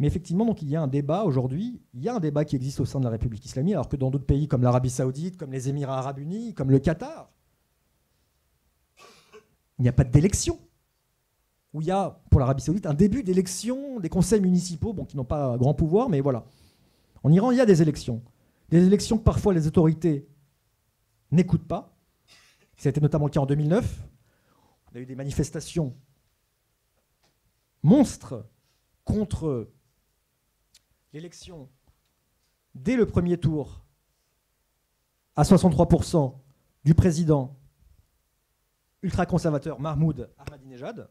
[SPEAKER 1] Mais effectivement, donc, il y a un débat aujourd'hui, il y a un débat qui existe au sein de la République islamique, alors que dans d'autres pays comme l'Arabie Saoudite, comme les Émirats Arabes Unis, comme le Qatar, il n'y a pas d'élection. Où il y a, pour l'Arabie Saoudite, un début d'élection des conseils municipaux, bon, qui n'ont pas grand pouvoir, mais voilà. En Iran, il y a des élections. Des élections que parfois les autorités n'écoutent pas. Ça a été notamment le cas en 2009. On a eu des manifestations monstres contre l'élection dès le premier tour à 63% du président ultra-conservateur Mahmoud Ahmadinejad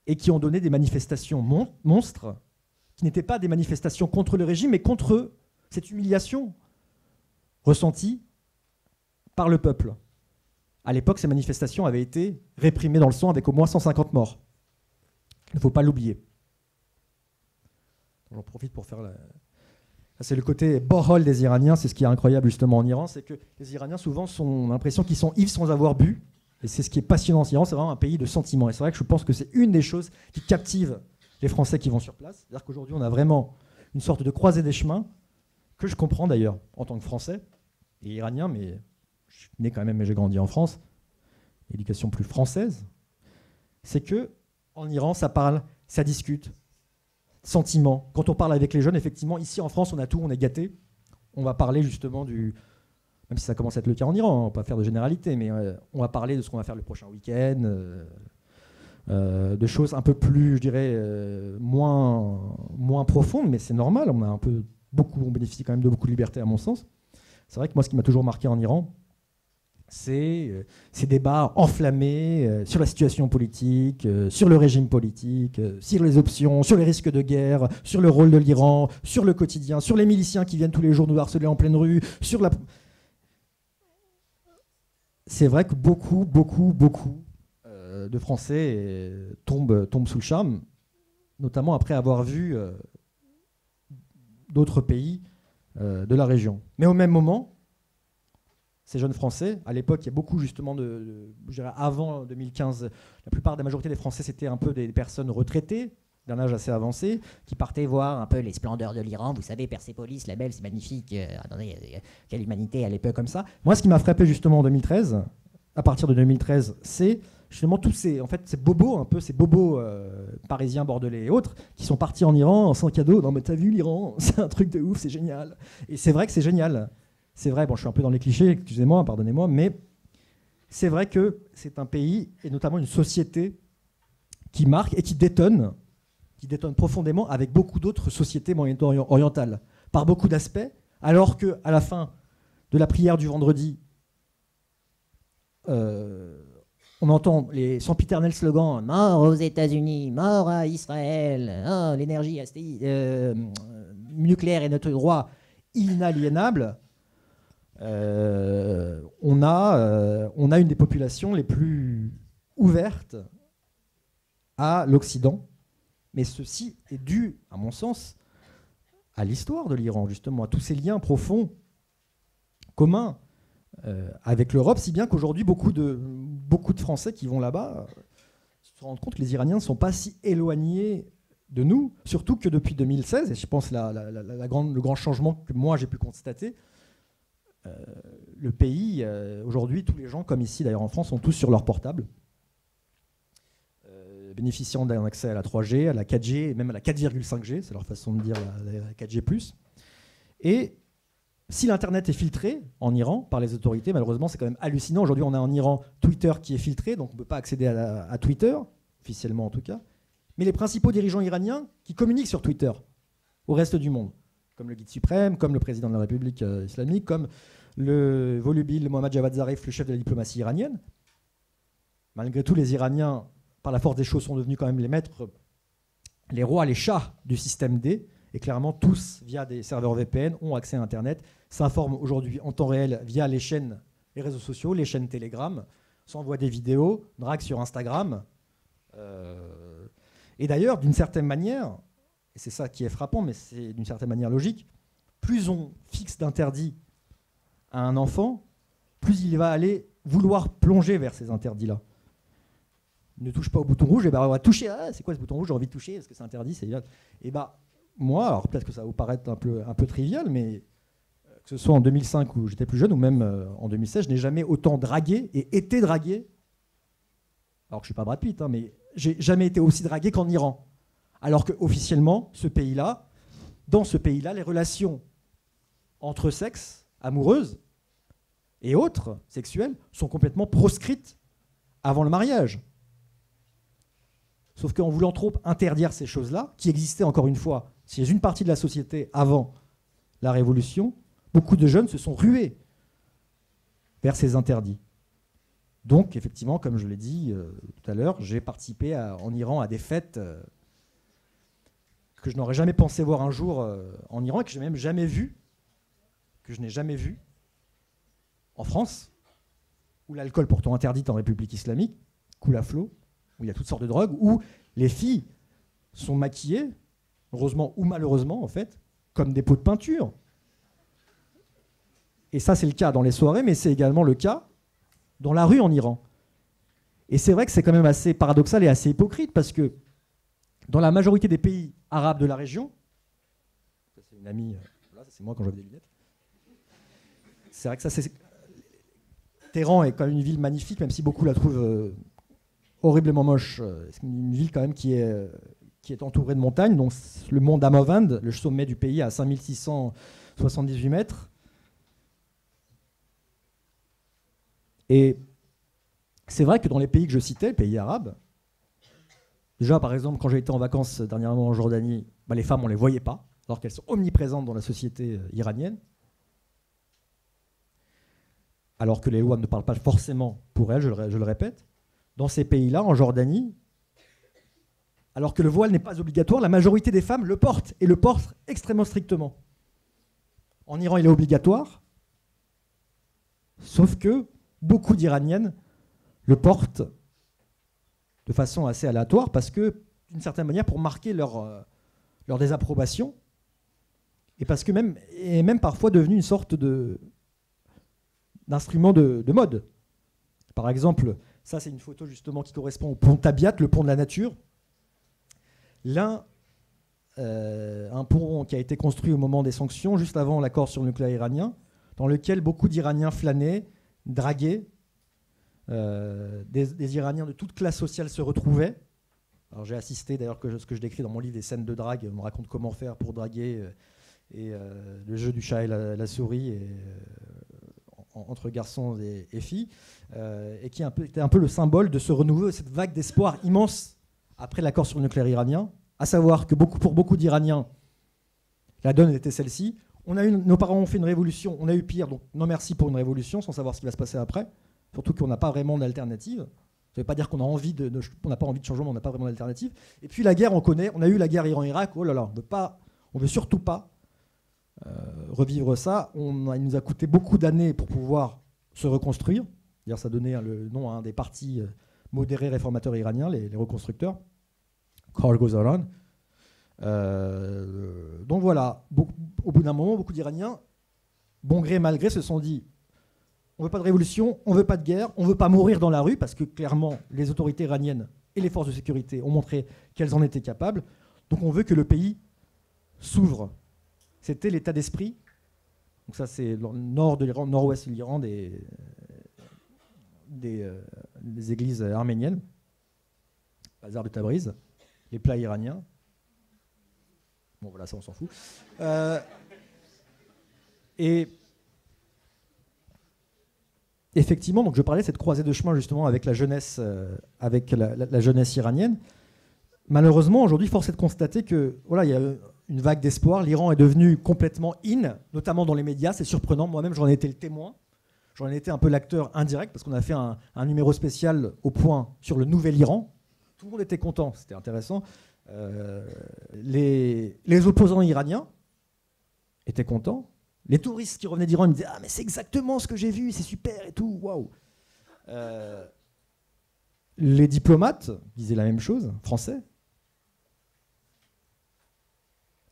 [SPEAKER 1] et qui ont donné des manifestations monstres qui n'étaient pas des manifestations contre le régime mais contre cette humiliation ressentie par le peuple. À l'époque, ces manifestations avaient été réprimées dans le sang avec au moins 150 morts. Il ne faut pas l'oublier. J'en profite pour faire c'est le côté borhol des Iraniens, c'est ce qui est incroyable justement en Iran, c'est que les Iraniens souvent ont l'impression qu'ils sont ivres sans avoir bu, et c'est ce qui est passionnant en Iran, c'est vraiment un pays de sentiments. Et c'est vrai que je pense que c'est une des choses qui captive les Français qui vont sur place. C'est-à-dire qu'aujourd'hui on a vraiment une sorte de croisée des chemins, que je comprends d'ailleurs en tant que Français et Iranien, mais je suis né quand même mais j'ai grandi en France, éducation plus française, c'est que en Iran ça parle, ça discute, sentiments. Quand on parle avec les jeunes, effectivement, ici en France, on a tout, on est gâté. On va parler justement même si ça commence à être le cas en Iran, on ne va pas faire de généralité, mais on va parler de ce qu'on va faire le prochain week-end, de choses un peu plus, je dirais, moins profondes, mais c'est normal, on bénéficie quand même de beaucoup de liberté à mon sens. C'est vrai que moi, ce qui m'a toujours marqué en Iran, c'est ces débats enflammés sur la situation politique, sur le régime politique, sur les options, sur les risques de guerre, sur le rôle de l'Iran, sur le quotidien, sur les miliciens qui viennent tous les jours nous harceler en pleine rue, sur la... C'est vrai que beaucoup de Français tombent sous le charme, notamment après avoir vu d'autres pays de la région. Mais au même moment, ces jeunes Français, à l'époque, il y a beaucoup justement je dirais avant 2015, la plupart de la majorité des Français, c'était un peu des personnes retraitées, d'un âge assez avancé, qui partaient voir un peu les splendeurs de l'Iran. Vous savez, Persépolis, la belle, c'est magnifique. Attendez, quelle humanité à l'époque comme ça. Moi, ce qui m'a frappé justement en 2013, à partir de 2013, c'est justement tous ces bobos, un peu ces bobos parisiens, bordelais et autres, qui sont partis en Iran sans cadeau. Non mais t'as vu l'Iran, c'est un truc de ouf, c'est génial. Et c'est vrai que c'est génial. C'est vrai, bon, je suis un peu dans les clichés, excusez-moi, pardonnez-moi, mais c'est vrai que c'est un pays, et notamment une société, qui marque et qui détonne profondément avec beaucoup d'autres sociétés moyen-orientales, par beaucoup d'aspects, alors qu'à la fin de la prière du vendredi, on entend les sempiternels slogans « Mort aux États-Unis, mort à Israël, oh, l'énergie nucléaire est notre droit inaliénable », on a une des populations les plus ouvertes à l'Occident. Mais ceci est dû, à mon sens, à l'histoire de l'Iran, justement, à tous ces liens profonds, communs avec l'Europe, si bien qu'aujourd'hui, beaucoup de Français qui vont là-bas se rendent compte que les Iraniens ne sont pas si éloignés de nous, surtout que depuis 2016, et je pense le grand changement que moi j'ai pu constater, le pays, aujourd'hui, tous les gens, comme ici d'ailleurs en France, sont tous sur leur portable, bénéficiant d'un accès à la 3G, à la 4G et même à la 4,5G, c'est leur façon de dire la 4G+. Et si l'Internet est filtré en Iran par les autorités, malheureusement c'est quand même hallucinant. Aujourd'hui on a en Iran Twitter qui est filtré, donc on ne peut pas accéder à Twitter, officiellement en tout cas. Mais les principaux dirigeants iraniens qui communiquent sur Twitter au reste du monde, comme le guide suprême, comme le président de la République islamique, comme le volubile Mohammad Javad Zarif, le chef de la diplomatie iranienne. Malgré tout, les Iraniens, par la force des choses, sont devenus quand même les maîtres, les rois, les chats du système D. Et clairement, tous, via des serveurs VPN, ont accès à Internet, s'informent aujourd'hui en temps réel via les réseaux sociaux, les chaînes Telegram, s'envoient des vidéos, draguent sur Instagram. Et d'ailleurs, d'une certaine manière, et c'est ça qui est frappant, mais c'est d'une certaine manière logique, plus on fixe d'interdits à un enfant, plus il va aller vouloir plonger vers ces interdits-là. Ne touche pas au bouton rouge, et ben on va toucher. Ah, c'est quoi ce bouton rouge? J'ai envie de toucher, est-ce que c'est interdit? Et ben moi, alors peut-être que ça va vous paraître un peu trivial, mais que ce soit en 2005 où j'étais plus jeune, ou même en 2016, je n'ai jamais autant dragué et été dragué. Alors que je ne suis pas Brad Pitt, hein, mais j'ai jamais été aussi dragué qu'en Iran. Alors qu'officiellement, dans ce pays-là, les relations entre sexes, amoureuses et autres, sexuelles, sont complètement proscrites avant le mariage. Sauf qu'en voulant trop interdire ces choses-là, qui existaient encore une fois, chez une partie de la société avant la Révolution, beaucoup de jeunes se sont rués vers ces interdits. Donc, effectivement, comme je l'ai dit tout à l'heure, j'ai participé en Iran à des fêtes que je n'aurais jamais pensé voir un jour en Iran et que je n'ai même jamais vu, en France, où l'alcool pourtant interdit en République islamique coule à flot, où il y a toutes sortes de drogues, où les filles sont maquillées, heureusement ou malheureusement en fait, comme des pots de peinture. Et ça c'est le cas dans les soirées, mais c'est également le cas dans la rue en Iran. Et c'est vrai que c'est quand même assez paradoxal et assez hypocrite, parce que dans la majorité des pays arabes de la région, ça c'est une amie, là, ça c'est moi quand j'avais des lunettes, c'est vrai que ça c'est... Téhéran est quand même une ville magnifique, même si beaucoup la trouvent horriblement moche. C'est une ville quand même qui est entourée de montagnes, donc le mont Damavand, le sommet du pays, à 5678 mètres. Et c'est vrai que dans les pays que je citais, les pays arabes, déjà par exemple quand j'ai été en vacances dernièrement en Jordanie, les femmes on ne les voyait pas, alors qu'elles sont omniprésentes dans la société iranienne, alors que les lois ne parlent pas forcément pour elles, je le répète. Dans ces pays-là, en Jordanie, alors que le voile n'est pas obligatoire, la majorité des femmes le portent, et le portent extrêmement strictement. En Iran, il est obligatoire, sauf que beaucoup d'Iraniennes le portent de façon assez aléatoire, parce que, d'une certaine manière, pour marquer leur désapprobation, et parce que même, est même parfois devenu une sorte d'instrument de mode. Par exemple, ça c'est une photo justement qui correspond au pont Tabiat, le pont de la nature. L'un, un pont qui a été construit au moment des sanctions, juste avant l'accord sur le nucléaire iranien, dans lequel beaucoup d'Iraniens flânaient, draguaient. Des Iraniens de toute classe sociale se retrouvaient. Alors j'ai assisté, d'ailleurs, ce que je décris dans mon livre, des scènes de drague. On me raconte comment faire pour draguer, et le jeu du chat et la souris, entre garçons et filles, et qui était un peu le symbole de ce renouveau, de cette vague d'espoir immense après l'accord sur le nucléaire iranien, à savoir que pour beaucoup d'Iraniens, la donne était celle-ci. Nos parents ont fait une révolution, on a eu pire, donc non merci pour une révolution, sans savoir ce qui va se passer après. Surtout qu'on n'a pas vraiment d'alternative. Ça ne veut pas dire qu'on a envie on n'a pas envie de changement, mais on n'a pas vraiment d'alternative. Et puis la guerre, on connaît. On a eu la guerre Iran-Irak. Oh là là, on veut surtout pas revivre ça. Il nous a coûté beaucoup d'années pour pouvoir se reconstruire. D'ailleurs, ça donnait le nom à un des partis modérés réformateurs iraniens, les reconstructeurs. Karl Gozaran. Donc voilà, au bout d'un moment, beaucoup d'Iraniens, bon gré mal gré, se sont dit: on ne veut pas de révolution, on ne veut pas de guerre, on ne veut pas mourir dans la rue, parce que clairement, les autorités iraniennes et les forces de sécurité ont montré qu'elles en étaient capables. Donc on veut que le pays s'ouvre. C'était l'état d'esprit. Donc ça, c'est le nord de l'Iran, nord-ouest de l'Iran, des églises arméniennes, bazar de Tabriz, les plats iraniens. Bon, voilà, ça, on s'en fout. Et effectivement, donc je parlais de cette croisée de chemin justement avec la jeunesse, la jeunesse iranienne. Malheureusement, aujourd'hui, force est de constater que voilà, il y a une vague d'espoir. L'Iran est devenu complètement notamment dans les médias. C'est surprenant. Moi-même, j'en ai été le témoin. J'en ai été un peu l'acteur indirect parce qu'on a fait un numéro spécial au Point sur le nouvel Iran. Tout le monde était content. C'était intéressant. Les opposants iraniens étaient contents. Les touristes qui revenaient d'Iran, ils me disaient: ah, mais c'est exactement ce que j'ai vu, c'est super et tout, waouh. Les diplomates disaient la même chose, français.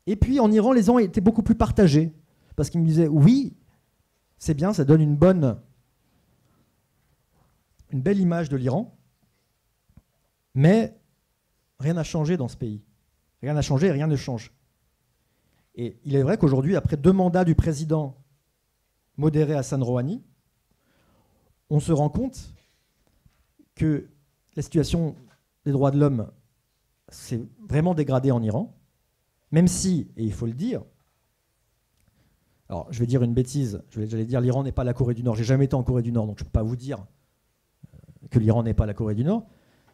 [SPEAKER 1] Et puis en Iran, les gens étaient beaucoup plus partagés, parce qu'ils me disaient: oui, c'est bien, ça donne une belle image de l'Iran, mais rien n'a changé dans ce pays. Rien n'a changé et rien ne change. Et il est vrai qu'aujourd'hui, après 2 mandats du président modéré Hassan Rouhani, on se rend compte que la situation des droits de l'homme s'est vraiment dégradée en Iran, même si, et il faut le dire, alors je vais dire une bêtise, j'allais dire l'Iran n'est pas la Corée du Nord, j'ai jamais été en Corée du Nord, donc je ne peux pas vous dire que l'Iran n'est pas la Corée du Nord,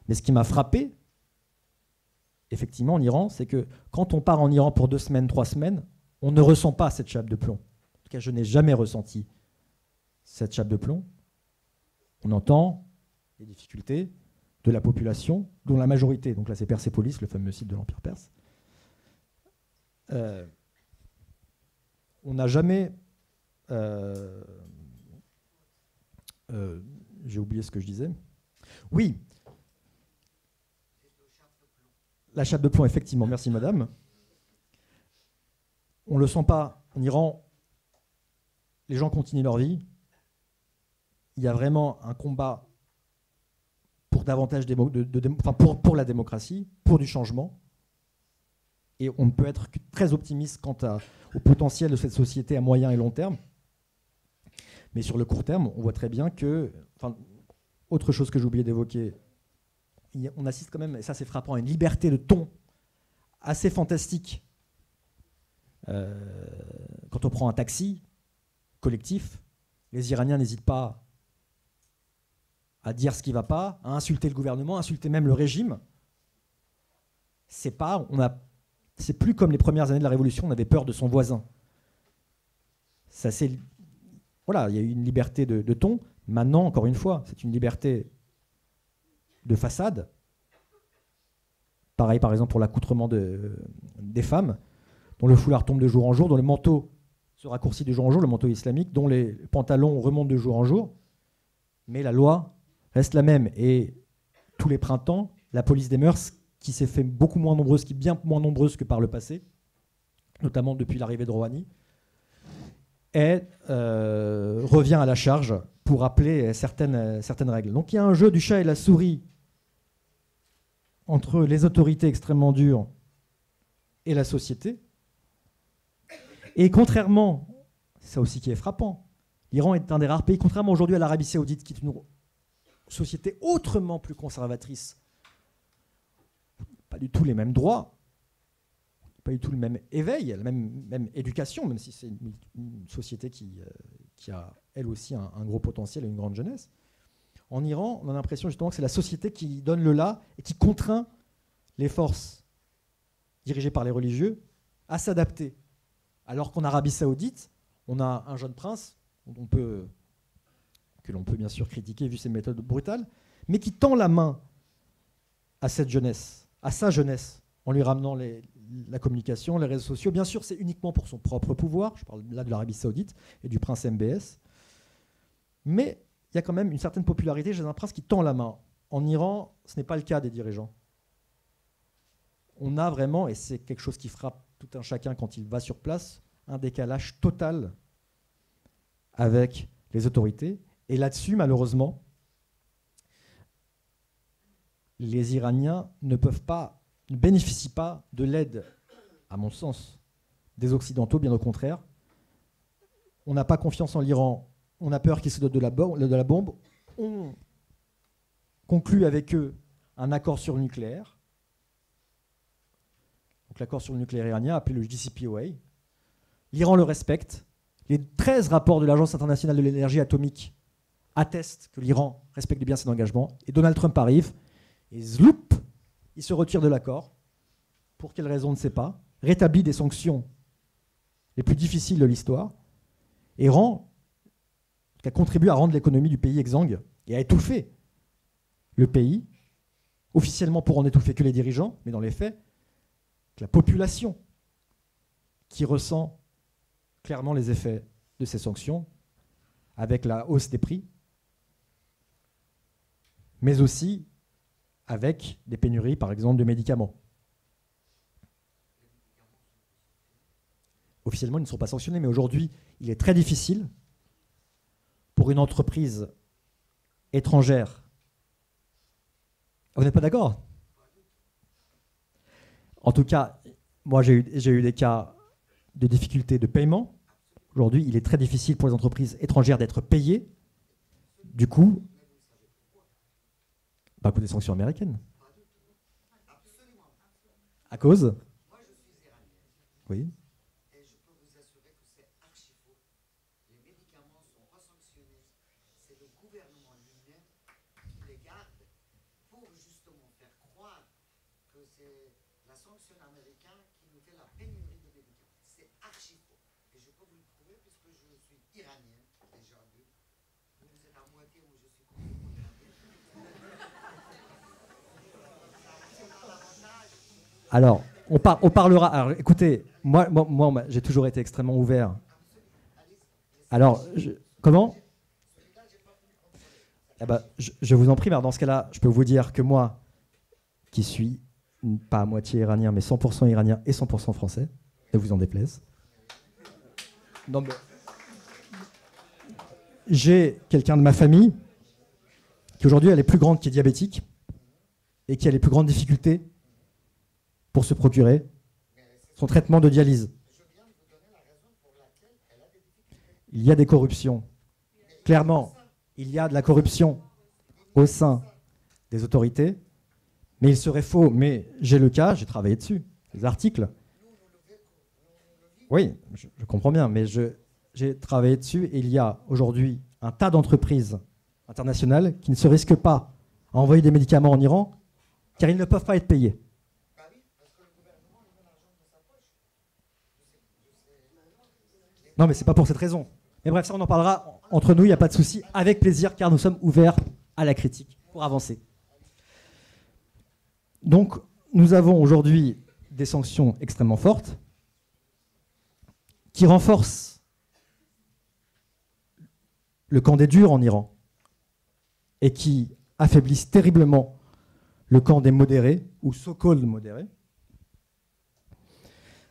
[SPEAKER 1] mais ce qui m'a frappé, effectivement, en Iran, c'est que quand on part en Iran pour 2 semaines, 3 semaines, on ne ressent pas cette chape de plomb. En tout cas, je n'ai jamais ressenti cette chape de plomb. On entend les difficultés de la population, dont la majorité, donc là c'est Persépolis, le fameux site de l'Empire perse. On n'a jamais... j'ai oublié ce que je disais. Oui. La chape de plomb, effectivement. Merci, madame. On ne le sent pas. En Iran, les gens continuent leur vie. Il y a vraiment un combat pour davantage pour la démocratie, pour du changement. Et on ne peut être que très optimiste quant au potentiel de cette société à moyen et long terme. Mais sur le court terme, on voit très bien que... autre chose que j'ai oublié d'évoquer, on assiste quand même, et ça c'est frappant, à une liberté de ton assez fantastique. Quand on prend un taxi collectif, les Iraniens n'hésitent pas à dire ce qui ne va pas, à insulter le gouvernement, à insulter même le régime. C'est plus comme les premières années de la Révolution, on avait peur de son voisin. Voilà, il y a eu une liberté de ton. Maintenant, encore une fois, c'est une liberté de façade. Pareil, par exemple, pour l'accoutrement des femmes, dont le foulard tombe de jour en jour, dont le manteau se raccourcit de jour en jour, le manteau islamique, dont les pantalons remontent de jour en jour. Mais la loi reste la même. Et tous les printemps, la police des mœurs, qui s'est fait beaucoup moins nombreuse, bien moins nombreuse que par le passé, notamment depuis l'arrivée de Rouhani, revient à la charge pour rappeler certaines règles. Donc il y a un jeu du chat et la souris entre les autorités extrêmement dures et la société. Et contrairement, c'est ça aussi qui est frappant, l'Iran est un des rares pays, contrairement aujourd'hui à l'Arabie Saoudite, qui est une société autrement plus conservatrice, pas du tout les mêmes droits, pas du tout le même éveil, la même éducation, même si c'est une société qui a elle aussi un gros potentiel et une grande jeunesse. En Iran, on a l'impression justement que c'est la société qui donne le là et qui contraint les forces dirigées par les religieux à s'adapter. Alors qu'en Arabie Saoudite, on a un jeune prince que l'on peut bien sûr critiquer vu ses méthodes brutales, mais qui tend la main à cette jeunesse, à sa jeunesse, en lui ramenant la communication, les réseaux sociaux. Bien sûr, c'est uniquement pour son propre pouvoir. Je parle là de l'Arabie Saoudite et du prince MBS. Mais il y a quand même une certaine popularité chez un prince qui tend la main. En Iran, ce n'est pas le cas des dirigeants. On a vraiment, et c'est quelque chose qui frappe tout un chacun quand il va sur place, un décalage total avec les autorités. Et là-dessus, malheureusement, les Iraniens ne bénéficient pas de l'aide, à mon sens, des Occidentaux, bien au contraire. On n'a pas confiance en l'Iran, on a peur qu'ils se dotent de la bombe. On conclut avec eux un accord sur le nucléaire. Donc l'accord sur le nucléaire iranien, appelé le JCPOA. L'Iran le respecte. Les 13 rapports de l'Agence internationale de l'énergie atomique attestent que l'Iran respecte bien ses engagements. Et Donald Trump arrive, et zloup, il se retire de l'accord. Pour quelle raison, on ne sait pas. Rétablit des sanctions les plus difficiles de l'histoire. Et qui a contribué à rendre l'économie du pays exsangue et à étouffer le pays, officiellement pour en étouffer que les dirigeants, mais dans les faits, que la population qui ressent clairement les effets de ces sanctions, avec la hausse des prix, mais aussi avec des pénuries, par exemple, de médicaments. Officiellement, ils ne sont pas sanctionnés, mais aujourd'hui, il est très difficile pour une entreprise étrangère. Vous n'êtes pas d'accord? En tout cas, moi, j'ai eu des cas de difficultés de paiement. Aujourd'hui, il est très difficile pour les entreprises étrangères d'être payées. Du coup, à cause des sanctions américaines. À cause? Oui. Alors, on parlera. Alors, écoutez, moi j'ai toujours été extrêmement ouvert. Alors, comment? Eh ben, je vous en prie, mais dans ce cas-là, je peux vous dire que moi, qui suis pas à moitié iranien, mais 100% iranien et 100% français, ne vous en déplaise. Non, mais j'ai quelqu'un de ma famille qui aujourd'hui elle est plus grande, qui est diabétique et qui a les plus grandes difficultés pour se procurer son traitement de dialyse. Il y a des corruptions. Clairement, il y a de la corruption au sein des autorités, mais il serait faux, mais j'ai le cas, j'ai travaillé dessus, les articles. Oui, je comprends bien, mais j'ai travaillé dessus et il y a aujourd'hui un tas d'entreprises internationales qui ne se risquent pas à envoyer des médicaments en Iran car ils ne peuvent pas être payés. Non, mais ce n'est pas pour cette raison. Mais bref, ça, on en parlera entre nous, il n'y a pas de souci, avec plaisir, car nous sommes ouverts à la critique pour avancer. Donc, nous avons aujourd'hui des sanctions extrêmement fortes qui renforcent le camp des durs en Iran et qui affaiblissent terriblement le camp des modérés, ou so-called modérés.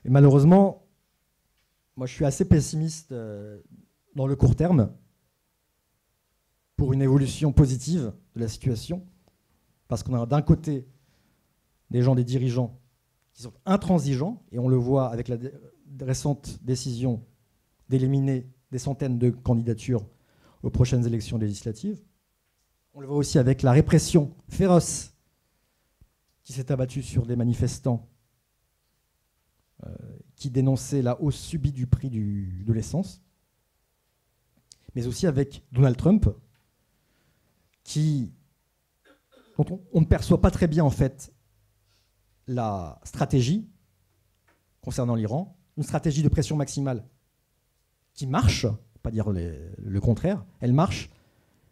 [SPEAKER 1] Et malheureusement, moi, je suis assez pessimiste dans le court terme pour une évolution positive de la situation, parce qu'on a d'un côté des dirigeants qui sont intransigeants, et on le voit avec la récente décision d'éliminer des centaines de candidatures aux prochaines élections législatives. On le voit aussi avec la répression féroce qui s'est abattue sur des manifestants qui dénonçaient la hausse subie du prix de l'essence, mais aussi avec Donald Trump, dont on ne perçoit pas très bien en fait la stratégie concernant l'Iran, une stratégie de pression maximale qui marche, pas dire le contraire, elle marche,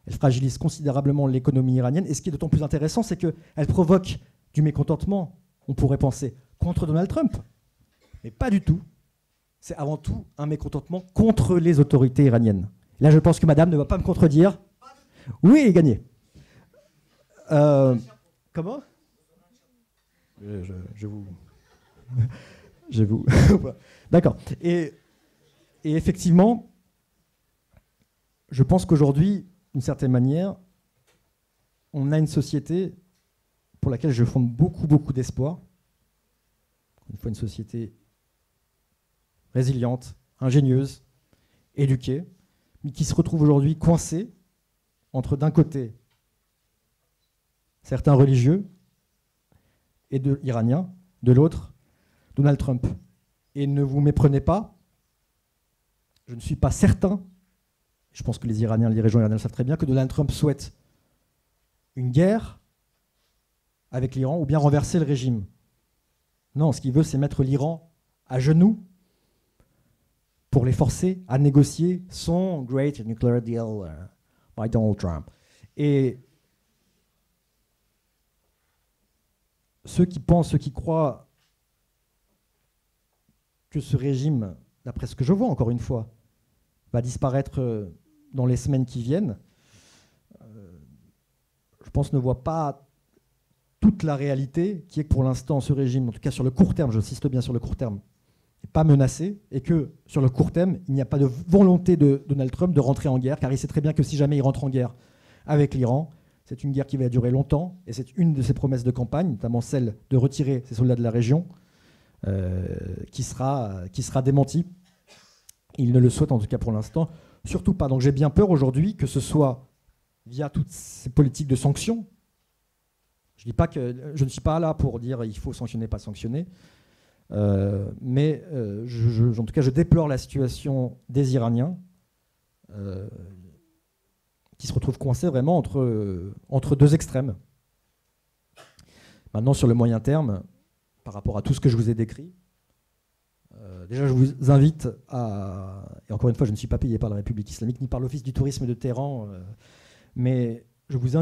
[SPEAKER 1] elle fragilise considérablement l'économie iranienne, et ce qui est d'autant plus intéressant, c'est qu'elle provoque du mécontentement, on pourrait penser, contre Donald Trump, mais pas du tout. C'est avant tout un mécontentement contre les autorités iraniennes. Là, je pense que madame ne va pas me contredire. Oui, gagné. Comment je vous... D'accord. Et effectivement, je pense qu'aujourd'hui, d'une certaine manière, on a une société pour laquelle je fonde beaucoup, beaucoup d'espoir. Une fois une société résiliente, ingénieuse, éduquée, mais qui se retrouve aujourd'hui coincée entre, d'un côté, certains religieux et iraniens, de l'autre, Donald Trump. Et ne vous méprenez pas, je ne suis pas certain, je pense que les Iraniens, les dirigeants iraniens le savent très bien, que Donald Trump souhaite une guerre avec l'Iran ou bien renverser le régime. Non, ce qu'il veut, c'est mettre l'Iran à genoux pour les forcer à négocier son Great Nuclear Deal by Donald Trump. Et ceux qui pensent, ceux qui croient que ce régime, d'après ce que je vois encore une fois, va disparaître dans les semaines qui viennent, je pense ne voient pas toute la réalité qui est que pour l'instant ce régime, en tout cas sur le court terme, j'insiste bien sur le court terme, n'est pas menacé, et que sur le court terme, il n'y a pas de volonté de Donald Trump de rentrer en guerre, car il sait très bien que si jamais il rentre en guerre avec l'Iran, c'est une guerre qui va durer longtemps, et c'est une de ses promesses de campagne, notamment celle de retirer ses soldats de la région, qui sera démentie. Il ne le souhaite en tout cas pour l'instant, surtout pas. Donc j'ai bien peur aujourd'hui que ce soit via toutes ces politiques de sanctions. Je ne suis pas là pour dire il faut sanctionner, pas sanctionner, mais en tout cas je déplore la situation des Iraniens qui se retrouvent coincés vraiment entre deux extrêmes. Maintenant, sur le moyen terme, par rapport à tout ce que je vous ai décrit, déjà je vous invite à, et encore une fois je ne suis pas payé par la République islamique ni par l'Office du tourisme de Téhéran, mais je vous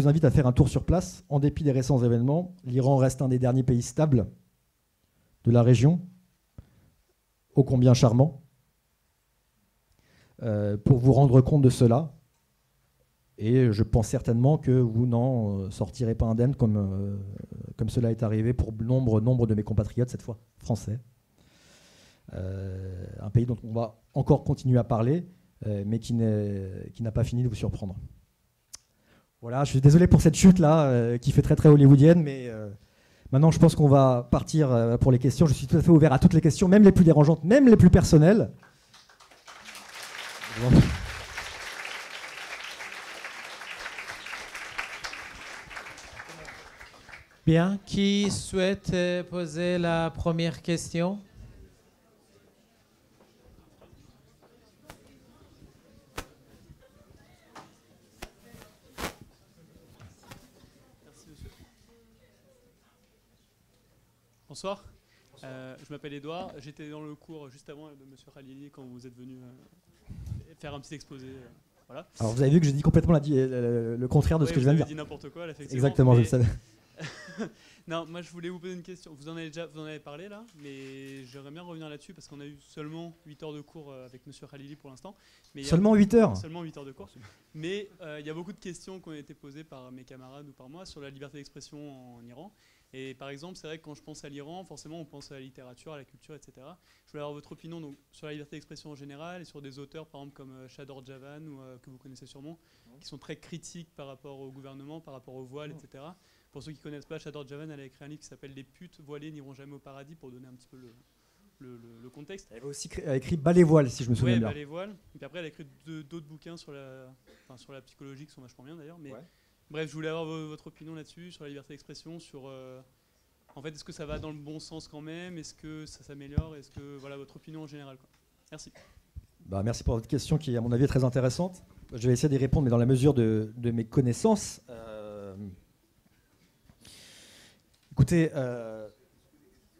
[SPEAKER 1] invite à faire un tour sur place. En dépit des récents événements, l'Iran reste un des derniers pays stables de la région, ô combien charmant. Pour vous rendre compte de cela, et je pense certainement que vous n'en sortirez pas indemne comme cela est arrivé pour nombre de mes compatriotes, cette fois français. Un pays dont on va encore continuer à parler, mais qui n'a pas fini de vous surprendre. Voilà, je suis désolé pour cette chute-là, qui fait très très hollywoodienne, mais maintenant je pense qu'on va partir pour les questions. Je suis tout à fait ouvert à toutes les questions, même les plus dérangeantes, même les plus personnelles.
[SPEAKER 2] Bien, qui souhaite poser la première question?
[SPEAKER 3] Bonsoir, je m'appelle Edouard, j'étais dans le cours juste avant de M. Khalili quand vous êtes venu faire un petit exposé. Voilà.
[SPEAKER 1] Alors vous avez vu que j'ai dit complètement le contraire de ce que je viens de dire.
[SPEAKER 3] Vous avez dit n'importe quoi, là, effectivement.
[SPEAKER 1] Exactement, je le savais.
[SPEAKER 3] Non, moi je voulais vous poser une question. Vous en avez parlé là, mais j'aimerais bien revenir là-dessus parce qu'on a eu seulement 8 heures de cours avec M. Khalili pour l'instant.
[SPEAKER 1] Seulement 8 heures?
[SPEAKER 3] Seulement 8 heures de cours. Mais il y a beaucoup de questions qui ont été posées par mes camarades ou par moi sur la liberté d'expression en Iran. Et par exemple, c'est vrai que quand je pense à l'Iran, forcément, on pense à la littérature, à la culture, etc. Je voulais avoir votre opinion donc, sur la liberté d'expression en général et sur des auteurs, par exemple, comme Shador Javan, que vous connaissez sûrement, qui sont très critiques par rapport au gouvernement, par rapport au voile, etc. Pour ceux qui ne connaissent pas, Shador Javan, elle a écrit un livre qui s'appelle « Les putes voilées n'iront jamais au paradis », pour donner un petit peu le contexte.
[SPEAKER 1] Elle a écrit Bas les voiles, si je me souviens bien.
[SPEAKER 3] Bas les voiles. Et puis après, elle a écrit d'autres bouquins sur la psychologie qui sont vachement bien d'ailleurs. Mais bref, je voulais avoir votre opinion là-dessus, sur la liberté d'expression, sur... en fait, est-ce que ça va dans le bon sens quand même? Est-ce que ça s'améliore? Est-ce que... Voilà, votre opinion en général, quoi. Merci.
[SPEAKER 1] Merci pour votre question qui, à mon avis, est très intéressante. Je vais essayer d'y répondre, mais dans la mesure de mes connaissances. Écoutez,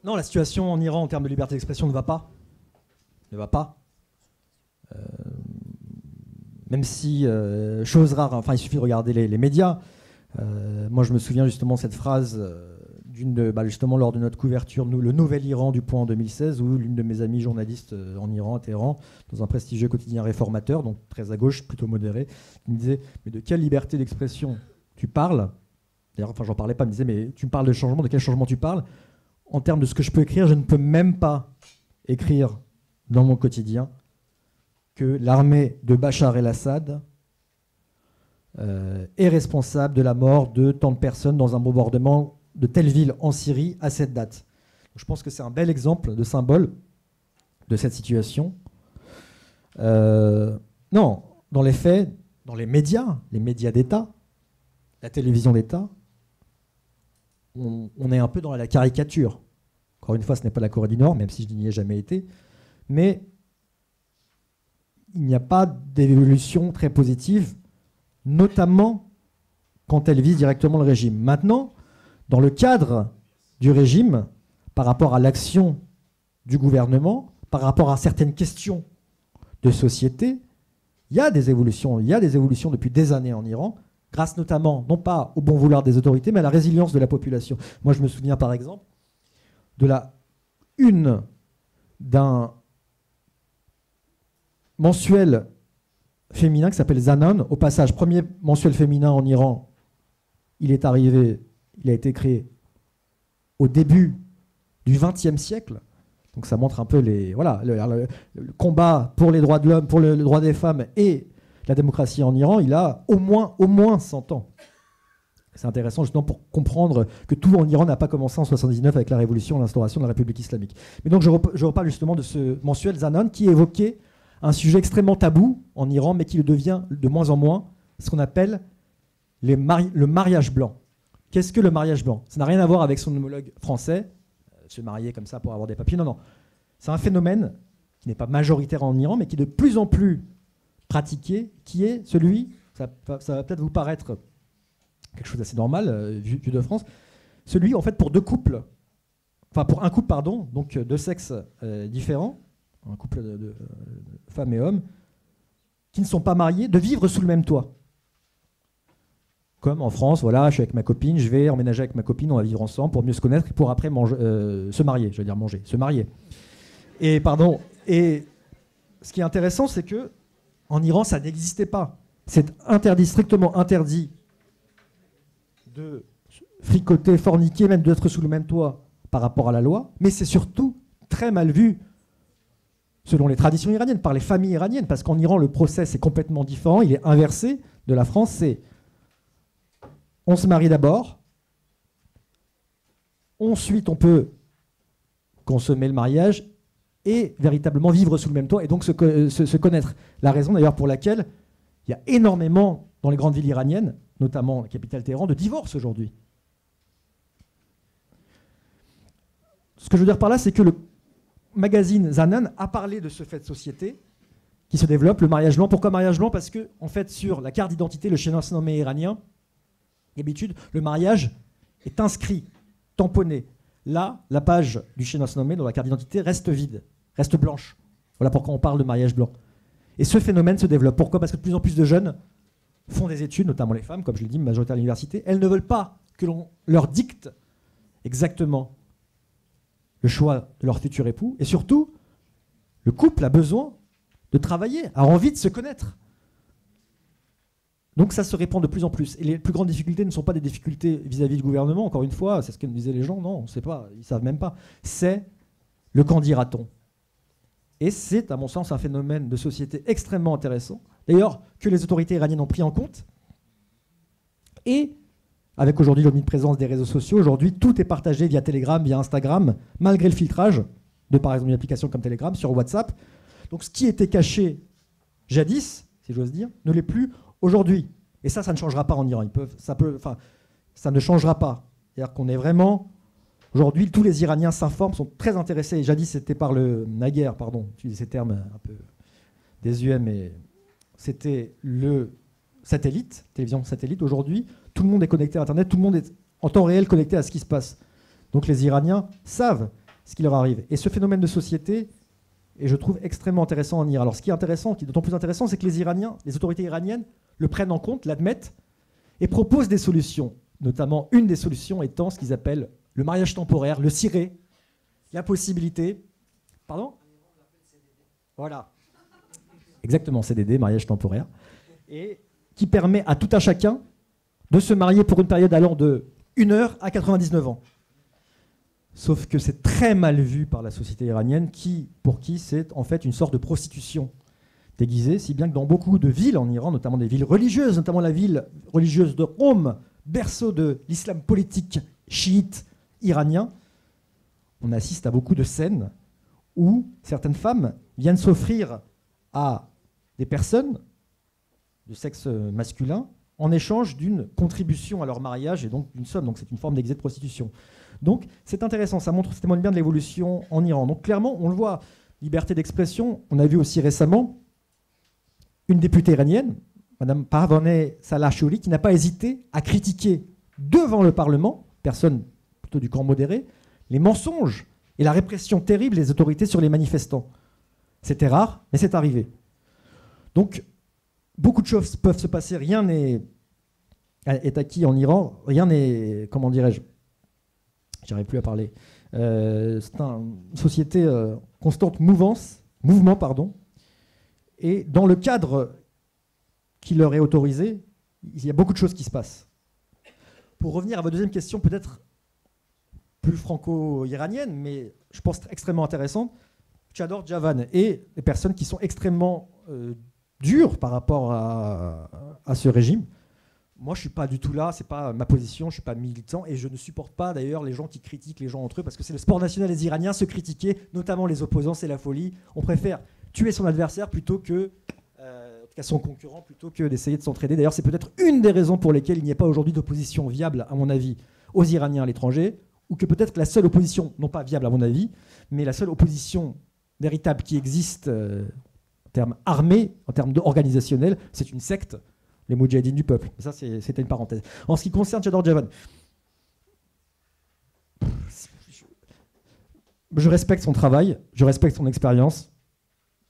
[SPEAKER 1] non, la situation en Iran en termes de liberté d'expression ne va pas. Ne va pas. Même si, chose rare, enfin, il suffit de regarder les médias. Moi, je me souviens justement de cette phrase justement lors de notre couverture, le Nouvel Iran du Point en 2016, où l'une de mes amies journalistes en Iran, à Téhéran, dans un prestigieux quotidien réformateur, donc très à gauche, plutôt modéré, me disait « Mais de quelle liberté d'expression tu parles ?» D'ailleurs, enfin, j'en parlais pas, elle me disait « Mais tu me parles de changement, de quel changement tu parles ?» En termes de ce que je peux écrire, je ne peux même pas écrire dans mon quotidien que l'armée de Bachar el-Assad est responsable de la mort de tant de personnes dans un bombardement de telle ville en Syrie à cette date. Je pense que c'est un bel exemple de symbole de cette situation. Non, dans les faits, dans les médias d'État, la télévision d'État, on est un peu dans la caricature. Encore une fois, ce n'est pas la Corée du Nord, même si je n'y ai jamais été, mais il n'y a pas d'évolution très positive, notamment quand elle vise directement le régime. Maintenant, dans le cadre du régime, par rapport à l'action du gouvernement, par rapport à certaines questions de société, il y a des évolutions. Il y a des évolutions depuis des années en Iran, grâce notamment, non pas au bon vouloir des autorités, mais à la résilience de la population. Moi, je me souviens par exemple de la une d'un mensuel féminin qui s'appelle Zanan. Au passage, premier mensuel féminin en Iran, il a été créé au début du XXe siècle. Donc ça montre un peu le combat pour les droits de l'homme, pour le droit des femmes et la démocratie en Iran. Il a au moins 100 ans. C'est intéressant justement pour comprendre que tout en Iran n'a pas commencé en 79 avec la révolution et l'instauration de la République islamique. Mais donc je reparle justement de ce mensuel Zanan qui évoquait un sujet extrêmement tabou en Iran, mais qui le devient de moins en moins, ce qu'on appelle le mariage blanc. Qu'est-ce que le mariage blanc? Ça n'a rien à voir avec son homologue français, se marier comme ça pour avoir des papiers. Non, non. C'est un phénomène qui n'est pas majoritaire en Iran, mais qui est de plus en plus pratiqué, qui est celui, ça va peut-être vous paraître quelque chose d'assez normal, vu de France, celui, en fait, pour un couple, pardon, donc deux sexes différents, un couple de femmes et hommes, qui ne sont pas mariés, de vivre sous le même toit. Comme en France, voilà, je suis avec ma copine, je vais emménager avec ma copine, on va vivre ensemble pour mieux se connaître et pour après se marier, je veux dire manger, se marier. Et ce qui est intéressant, c'est que en Iran, ça n'existait pas. C'est interdit, strictement interdit de fricoter, forniquer, même d'être sous le même toit par rapport à la loi, mais c'est surtout très mal vu selon les traditions iraniennes, par les familles iraniennes, parce qu'en Iran, le process est complètement différent, il est inversé de la France, c'est on se marie d'abord, ensuite on peut consommer le mariage et véritablement vivre sous le même toit et donc se connaître. La raison d'ailleurs pour laquelle il y a énormément dans les grandes villes iraniennes, notamment la capitale Téhéran, de divorces aujourd'hui. Ce que je veux dire par là, c'est que le magazine Zanan a parlé de ce fait de société qui se développe, le mariage blanc. Pourquoi mariage blanc? Parce que, en fait, sur la carte d'identité, le Shenaz nommé iranien, d'habitude, le mariage est inscrit, tamponné. Là, la page du Shenaz nommé dans la carte d'identité reste vide, reste blanche. Voilà pourquoi on parle de mariage blanc. Et ce phénomène se développe. Pourquoi? Parce que de plus en plus de jeunes font des études, notamment les femmes, comme je l'ai dit, majoritaire à l'université. Elles ne veulent pas que l'on leur dicte exactement le choix de leur futur époux. Et surtout, le couple a besoin de travailler, a envie de se connaître. Donc ça se répand de plus en plus. Et les plus grandes difficultés ne sont pas des difficultés vis-à-vis du gouvernement, encore une fois, c'est ce que me disaient les gens, non, on ne sait pas, ils ne savent même pas. C'est le qu'en dira-t-on. Et c'est, à mon sens, un phénomène de société extrêmement intéressant, d'ailleurs, que les autorités iraniennes ont pris en compte. Et avec aujourd'hui l'omniprésence des réseaux sociaux, aujourd'hui, tout est partagé via Telegram, via Instagram, malgré le filtrage de, par exemple, une application comme Telegram, sur WhatsApp. Donc ce qui était caché jadis, si j'ose dire, ne l'est plus aujourd'hui. Et ça ne changera pas en Iran. Ça ne changera pas. C'est-à-dire qu'on est vraiment... Aujourd'hui, tous les Iraniens s'informent, sont très intéressés. Et jadis, c'était par le... Naguère, pardon, j'utilise ces termes un peu désuets, mais c'était le satellite, télévision satellite. Aujourd'hui, tout le monde est connecté à Internet, tout le monde est en temps réel connecté à ce qui se passe. Donc les Iraniens savent ce qui leur arrive. Et ce phénomène de société... Et je trouve extrêmement intéressant en Iran. Alors ce qui est intéressant, qui est d'autant plus intéressant, c'est que les Iraniens, les autorités iraniennes le prennent en compte, l'admettent, et proposent des solutions. Notamment une des solutions étant ce qu'ils appellent le mariage temporaire, le ciré, la possibilité... Pardon ? Voilà. Exactement, CDD, mariage temporaire. Et qui permet à tout un chacun de se marier pour une période allant de 1 heure à 99 ans. Sauf que c'est très mal vu par la société iranienne, pour qui c'est en fait une sorte de prostitution déguisée, si bien que dans beaucoup de villes en Iran, notamment des villes religieuses, notamment la ville religieuse de Qom, berceau de l'islam politique chiite iranien, on assiste à beaucoup de scènes où certaines femmes viennent s'offrir à des personnes de sexe masculin en échange d'une contribution à leur mariage et donc d'une somme. Donc c'est une forme d'excès de prostitution. Donc c'est intéressant, ça témoigne bien de l'évolution en Iran. Donc clairement, on le voit, liberté d'expression. On a vu aussi récemment une députée iranienne, Madame Parvaneh Salah-Shouri, qui n'a pas hésité à critiquer devant le Parlement, personne plutôt du camp modéré, les mensonges et la répression terrible des autorités sur les manifestants. C'était rare, mais c'est arrivé. Donc beaucoup de choses peuvent se passer, rien n'est acquis en Iran, rien n'est, comment dirais-je, j'arrive plus à parler. C'est une société constante mouvement, pardon. Et dans le cadre qui leur est autorisé, il y a beaucoup de choses qui se passent. Pour revenir à votre deuxième question, peut-être plus franco-iranienne, mais je pense extrêmement intéressante, Chador Javan et les personnes qui sont extrêmement dures par rapport à ce régime. Moi, je ne suis pas du tout là, ce n'est pas ma position, je ne suis pas militant et je ne supporte pas d'ailleurs les gens qui critiquent les gens entre eux parce que c'est le sport national des Iraniens, se critiquer, notamment les opposants, c'est la folie. On préfère tuer son adversaire plutôt que, en tout cas son concurrent, plutôt que d'essayer de s'entraider. D'ailleurs, c'est peut-être une des raisons pour lesquelles il n'y a pas aujourd'hui d'opposition viable, à mon avis, aux Iraniens à l'étranger, ou que peut-être la seule opposition, non pas viable à mon avis, mais la seule opposition véritable qui existe en termes armés, en termes organisationnels, c'est une secte, les Moudjahidines du peuple. Ça, c'était une parenthèse. En ce qui concerne Chador Javan, je respecte son travail, je respecte son expérience.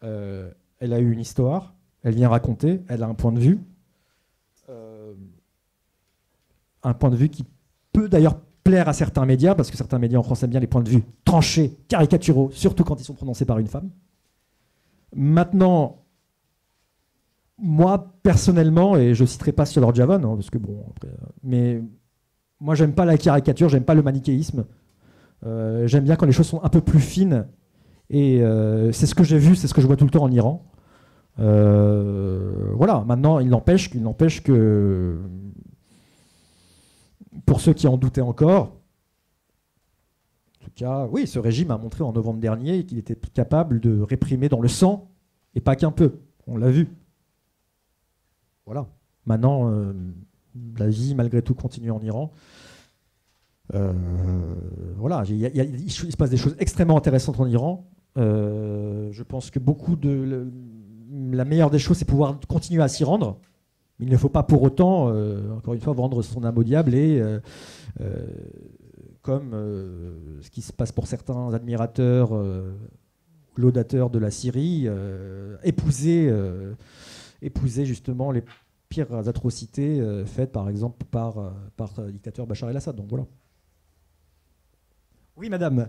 [SPEAKER 1] Elle a eu une histoire, elle vient raconter, elle a un point de vue. Un point de vue qui peut d'ailleurs plaire à certains médias, parce que certains médias en France aiment bien les points de vue tranchés, caricaturaux, surtout quand ils sont prononcés par une femme. Maintenant, moi, personnellement, et je ne citerai pas Chador Javan, hein, parce que bon, après, mais moi, j'aime pas la caricature, j'aime pas le manichéisme. J'aime bien quand les choses sont un peu plus fines. Et c'est ce que j'ai vu, c'est ce que je vois tout le temps en Iran. Voilà, maintenant, il n'empêche que, pour ceux qui en doutaient encore, en tout cas, oui, ce régime a montré en novembre dernier qu'il était capable de réprimer dans le sang, et pas qu'un peu. On l'a vu. Voilà. Maintenant, la vie, malgré tout, continue en Iran. Voilà, il se passe des choses extrêmement intéressantes en Iran. Je pense que la meilleure des choses, c'est pouvoir continuer à s'y rendre. Mais il ne faut pas pour autant, encore une fois, vendre son âme au diable et, comme ce qui se passe pour certains admirateurs, laudateurs de la Syrie, épouser justement les pires atrocités faites, par exemple, par le dictateur Bachar el-Assad. Donc voilà. Oui, madame.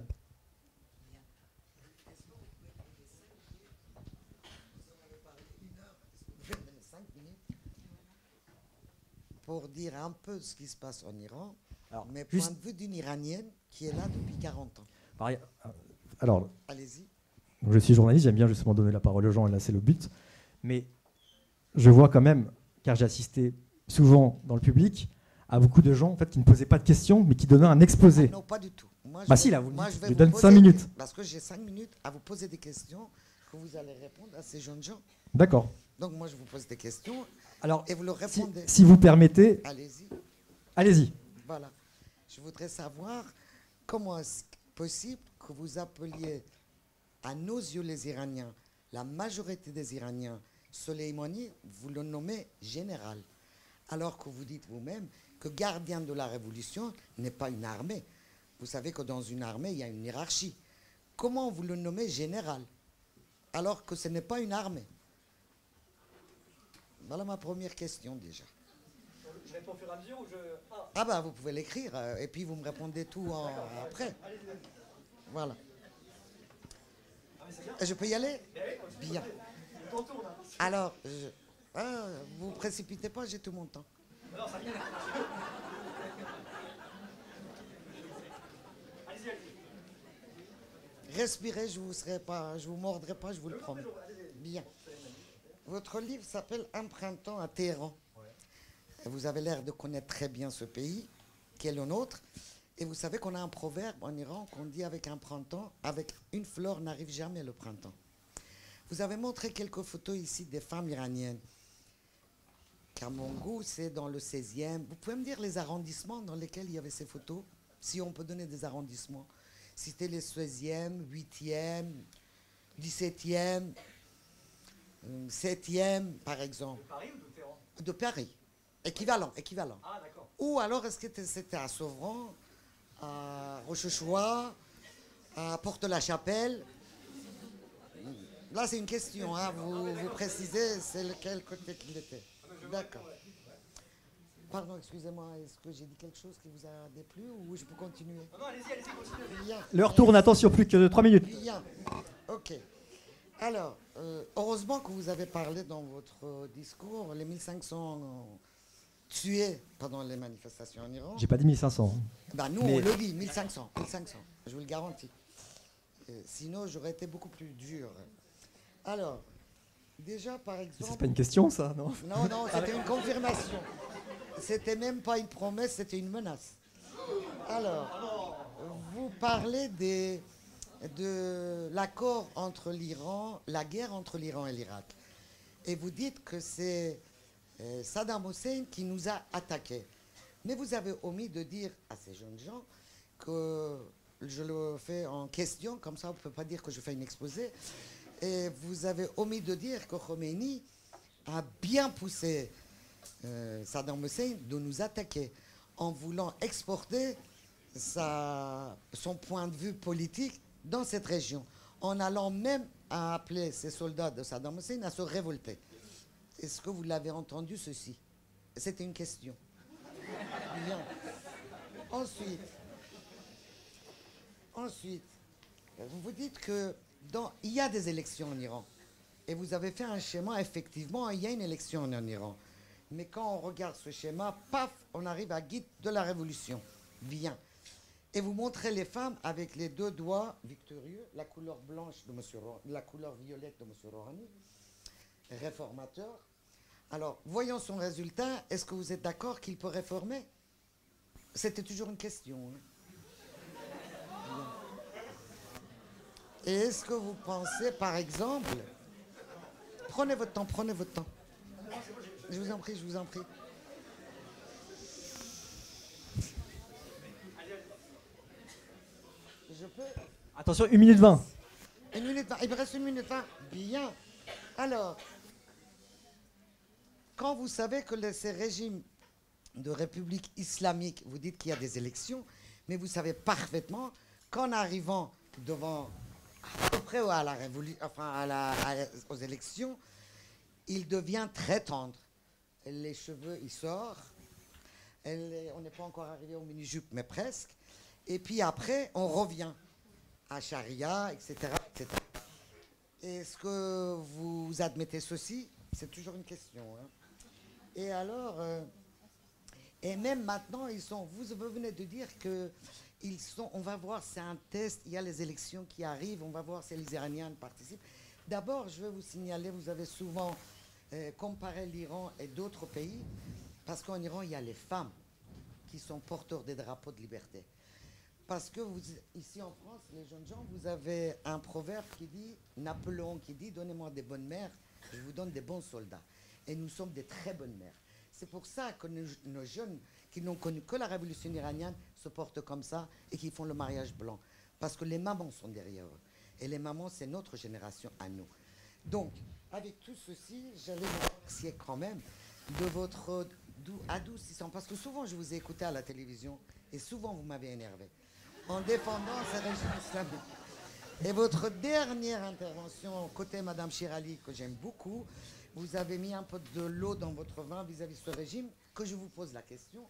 [SPEAKER 4] pour dire un peu ce qui se passe en Iran,
[SPEAKER 1] Alors,
[SPEAKER 4] mais
[SPEAKER 1] juste-
[SPEAKER 4] point de vue d'une Iranienne qui est là depuis 40 ans.
[SPEAKER 1] Pareil, alors,
[SPEAKER 4] Allez-y.
[SPEAKER 1] je suis journaliste, j'aime bien justement donner la parole aux gens, et là c'est le but. Mais je vois quand même, car j'ai assisté souvent dans le public, à beaucoup de gens en fait, qui ne posaient pas de questions, mais qui donnaient un exposé.
[SPEAKER 4] Non, pas du tout. Moi,
[SPEAKER 1] Bah si, là, vous le
[SPEAKER 4] moi,
[SPEAKER 1] dites,
[SPEAKER 4] je vais
[SPEAKER 1] je
[SPEAKER 4] vous
[SPEAKER 1] donne
[SPEAKER 4] poser
[SPEAKER 1] 5 minutes.
[SPEAKER 4] Parce que j'ai 5 minutes à vous poser des questions que vous allez répondre à ces jeunes gens.
[SPEAKER 1] D'accord.
[SPEAKER 4] Donc moi, je vous pose des questions
[SPEAKER 1] Alors,
[SPEAKER 4] et vous leur
[SPEAKER 1] si,
[SPEAKER 4] répondez.
[SPEAKER 1] si vous permettez,
[SPEAKER 4] Allez-y.
[SPEAKER 1] allez-y.
[SPEAKER 4] Voilà. Je voudrais savoir comment est-ce possible que vous appeliez à nos yeux les Iraniens, la majorité des Iraniens, Soleimani, vous le nommez général, alors que vous dites vous-même que gardien de la révolution n'est pas une armée. Vous savez que dans une armée, il y a une hiérarchie. Comment vous le nommez général, alors que ce n'est pas une armée? Voilà ma première question déjà.
[SPEAKER 1] Je réponds au fur et à mesure ou je...
[SPEAKER 4] Ah bah vous pouvez l'écrire et puis vous me répondez tout après. Voilà. Et je peux y aller? Bien. Alors, vous précipitez pas, j'ai tout mon temps. Respirez, je vous mordrai pas, je vous le promets. Bien. Votre livre s'appelle Un printemps à Téhéran. Vous avez l'air de connaître très bien ce pays, qui est le nôtre. Et vous savez qu'on a un proverbe en Iran qu'on dit avec un printemps, avec une fleur n'arrive jamais le printemps. Vous avez montré quelques photos ici des femmes iraniennes. Car mon goût, c'est dans le 16e. Vous pouvez me dire les arrondissements dans lesquels il y avait ces photos? Si on peut donner des arrondissements. Si c'était les 16e, 8e, 17e, 7e, par exemple.
[SPEAKER 1] De Paris ou de Téhéran?
[SPEAKER 4] De Paris. Équivalent.
[SPEAKER 1] Ah, d'accord.
[SPEAKER 4] Ou alors, est-ce que c'était à Sovran, à Rochechouart, à Porte-la-Chapelle? Là, c'est une question. Hein. Vous précisez c'est lequel côté qu'il était. D'accord. Pardon, excusez-moi. Est-ce que j'ai dit quelque chose qui vous a déplu ou je peux continuer?
[SPEAKER 1] Non, allez-y, continuez.
[SPEAKER 4] Bien.
[SPEAKER 1] L'heure tourne, attention, plus que 3 minutes.
[SPEAKER 4] Bien. OK. Alors, heureusement que vous avez parlé dans votre discours les 1500 tués pendant les manifestations en Iran.
[SPEAKER 1] J'ai pas dit 1500.
[SPEAKER 4] Ben, nous,
[SPEAKER 1] Mais-
[SPEAKER 4] on le dit, 1500, je vous le garantis. Sinon, j'aurais été beaucoup plus dur. Alors, déjà, par
[SPEAKER 1] C'est
[SPEAKER 4] exemple...
[SPEAKER 1] pas une question, ça, non?
[SPEAKER 4] Non, c'était une confirmation. C'était même pas une promesse, c'était une menace. Alors, vous parlez de l'accord entre l'Iran, la guerre entre l'Iran et l'Irak. Et vous dites que c'est Saddam Hussein qui nous a attaqués. Mais vous avez omis de dire à ces jeunes gens que je le fais en question, comme ça on ne peut pas dire que je fais une exposé. Et vous avez omis de dire que Khomeini a bien poussé Saddam Hussein de nous attaquer en voulant exporter son point de vue politique dans cette région, en allant même à appeler ces soldats de Saddam Hussein à se révolter. Est-ce que vous l'avez entendu ceci? C'était une question. Bien. Ensuite, vous dites que il y a des élections en Iran. Et vous avez fait un schéma, effectivement, il y a une élection en Iran. Mais quand on regarde ce schéma, paf, on arrive à guide de la révolution. Bien. Et vous montrez les femmes avec les deux doigts victorieux, la couleur blanche de Monsieur la couleur violette de M. Rouhani, réformateur. Alors, voyons son résultat. Est-ce que vous êtes d'accord qu'il peut réformer? C'était toujours une question. Hein. Et est-ce que vous pensez, par exemple... Prenez votre temps. Je vous en prie. Je peux...
[SPEAKER 1] Attention, 1 minute 20.
[SPEAKER 4] 1 minute 20. Il me reste 1 minute 20. Bien. Alors, quand vous savez que ces régimes de république islamique, vous dites qu'il y a des élections, mais vous savez parfaitement qu'en arrivant devant, à peu près à la révolution, enfin aux élections, il devient très tendre. Les cheveux, ils sortent. On n'est pas encore arrivé au mini-jupe, mais presque. Et puis après, on revient à Charia, etc. etc. Est-ce que vous admettez ceci? C'est toujours une question. Hein. Et alors, Et même maintenant, vous venez de dire que on va voir, c'est un test, il y a les élections qui arrivent, on va voir si les Iraniens participent. D'abord, je vais vous signaler, vous avez souvent comparé l'Iran et d'autres pays, parce qu'en Iran, il y a les femmes qui sont porteurs des drapeaux de liberté. Parce que ici en France, les jeunes gens, vous avez un proverbe qui dit, Napoléon qui dit, donnez-moi des bonnes mères, je vous donne des bons soldats. Et nous sommes des très bonnes mères. C'est pour ça que nos jeunes qui n'ont connu que la révolution iranienne se portent comme ça et qui font le mariage blanc. Parce que les mamans sont derrière eux. Et les mamans, c'est notre génération à nous. Donc, avec tout ceci, j'allais vous remercier quand même de votre adoucissant. Parce que souvent, je vous ai écouté à la télévision et souvent, vous m'avez énervé en défendant ce régime islamique. Et votre dernière intervention, côté Madame Chirali, que j'aime beaucoup, vous avez mis un peu de l'eau dans votre vin vis-à-vis de ce régime, que je vous pose la question.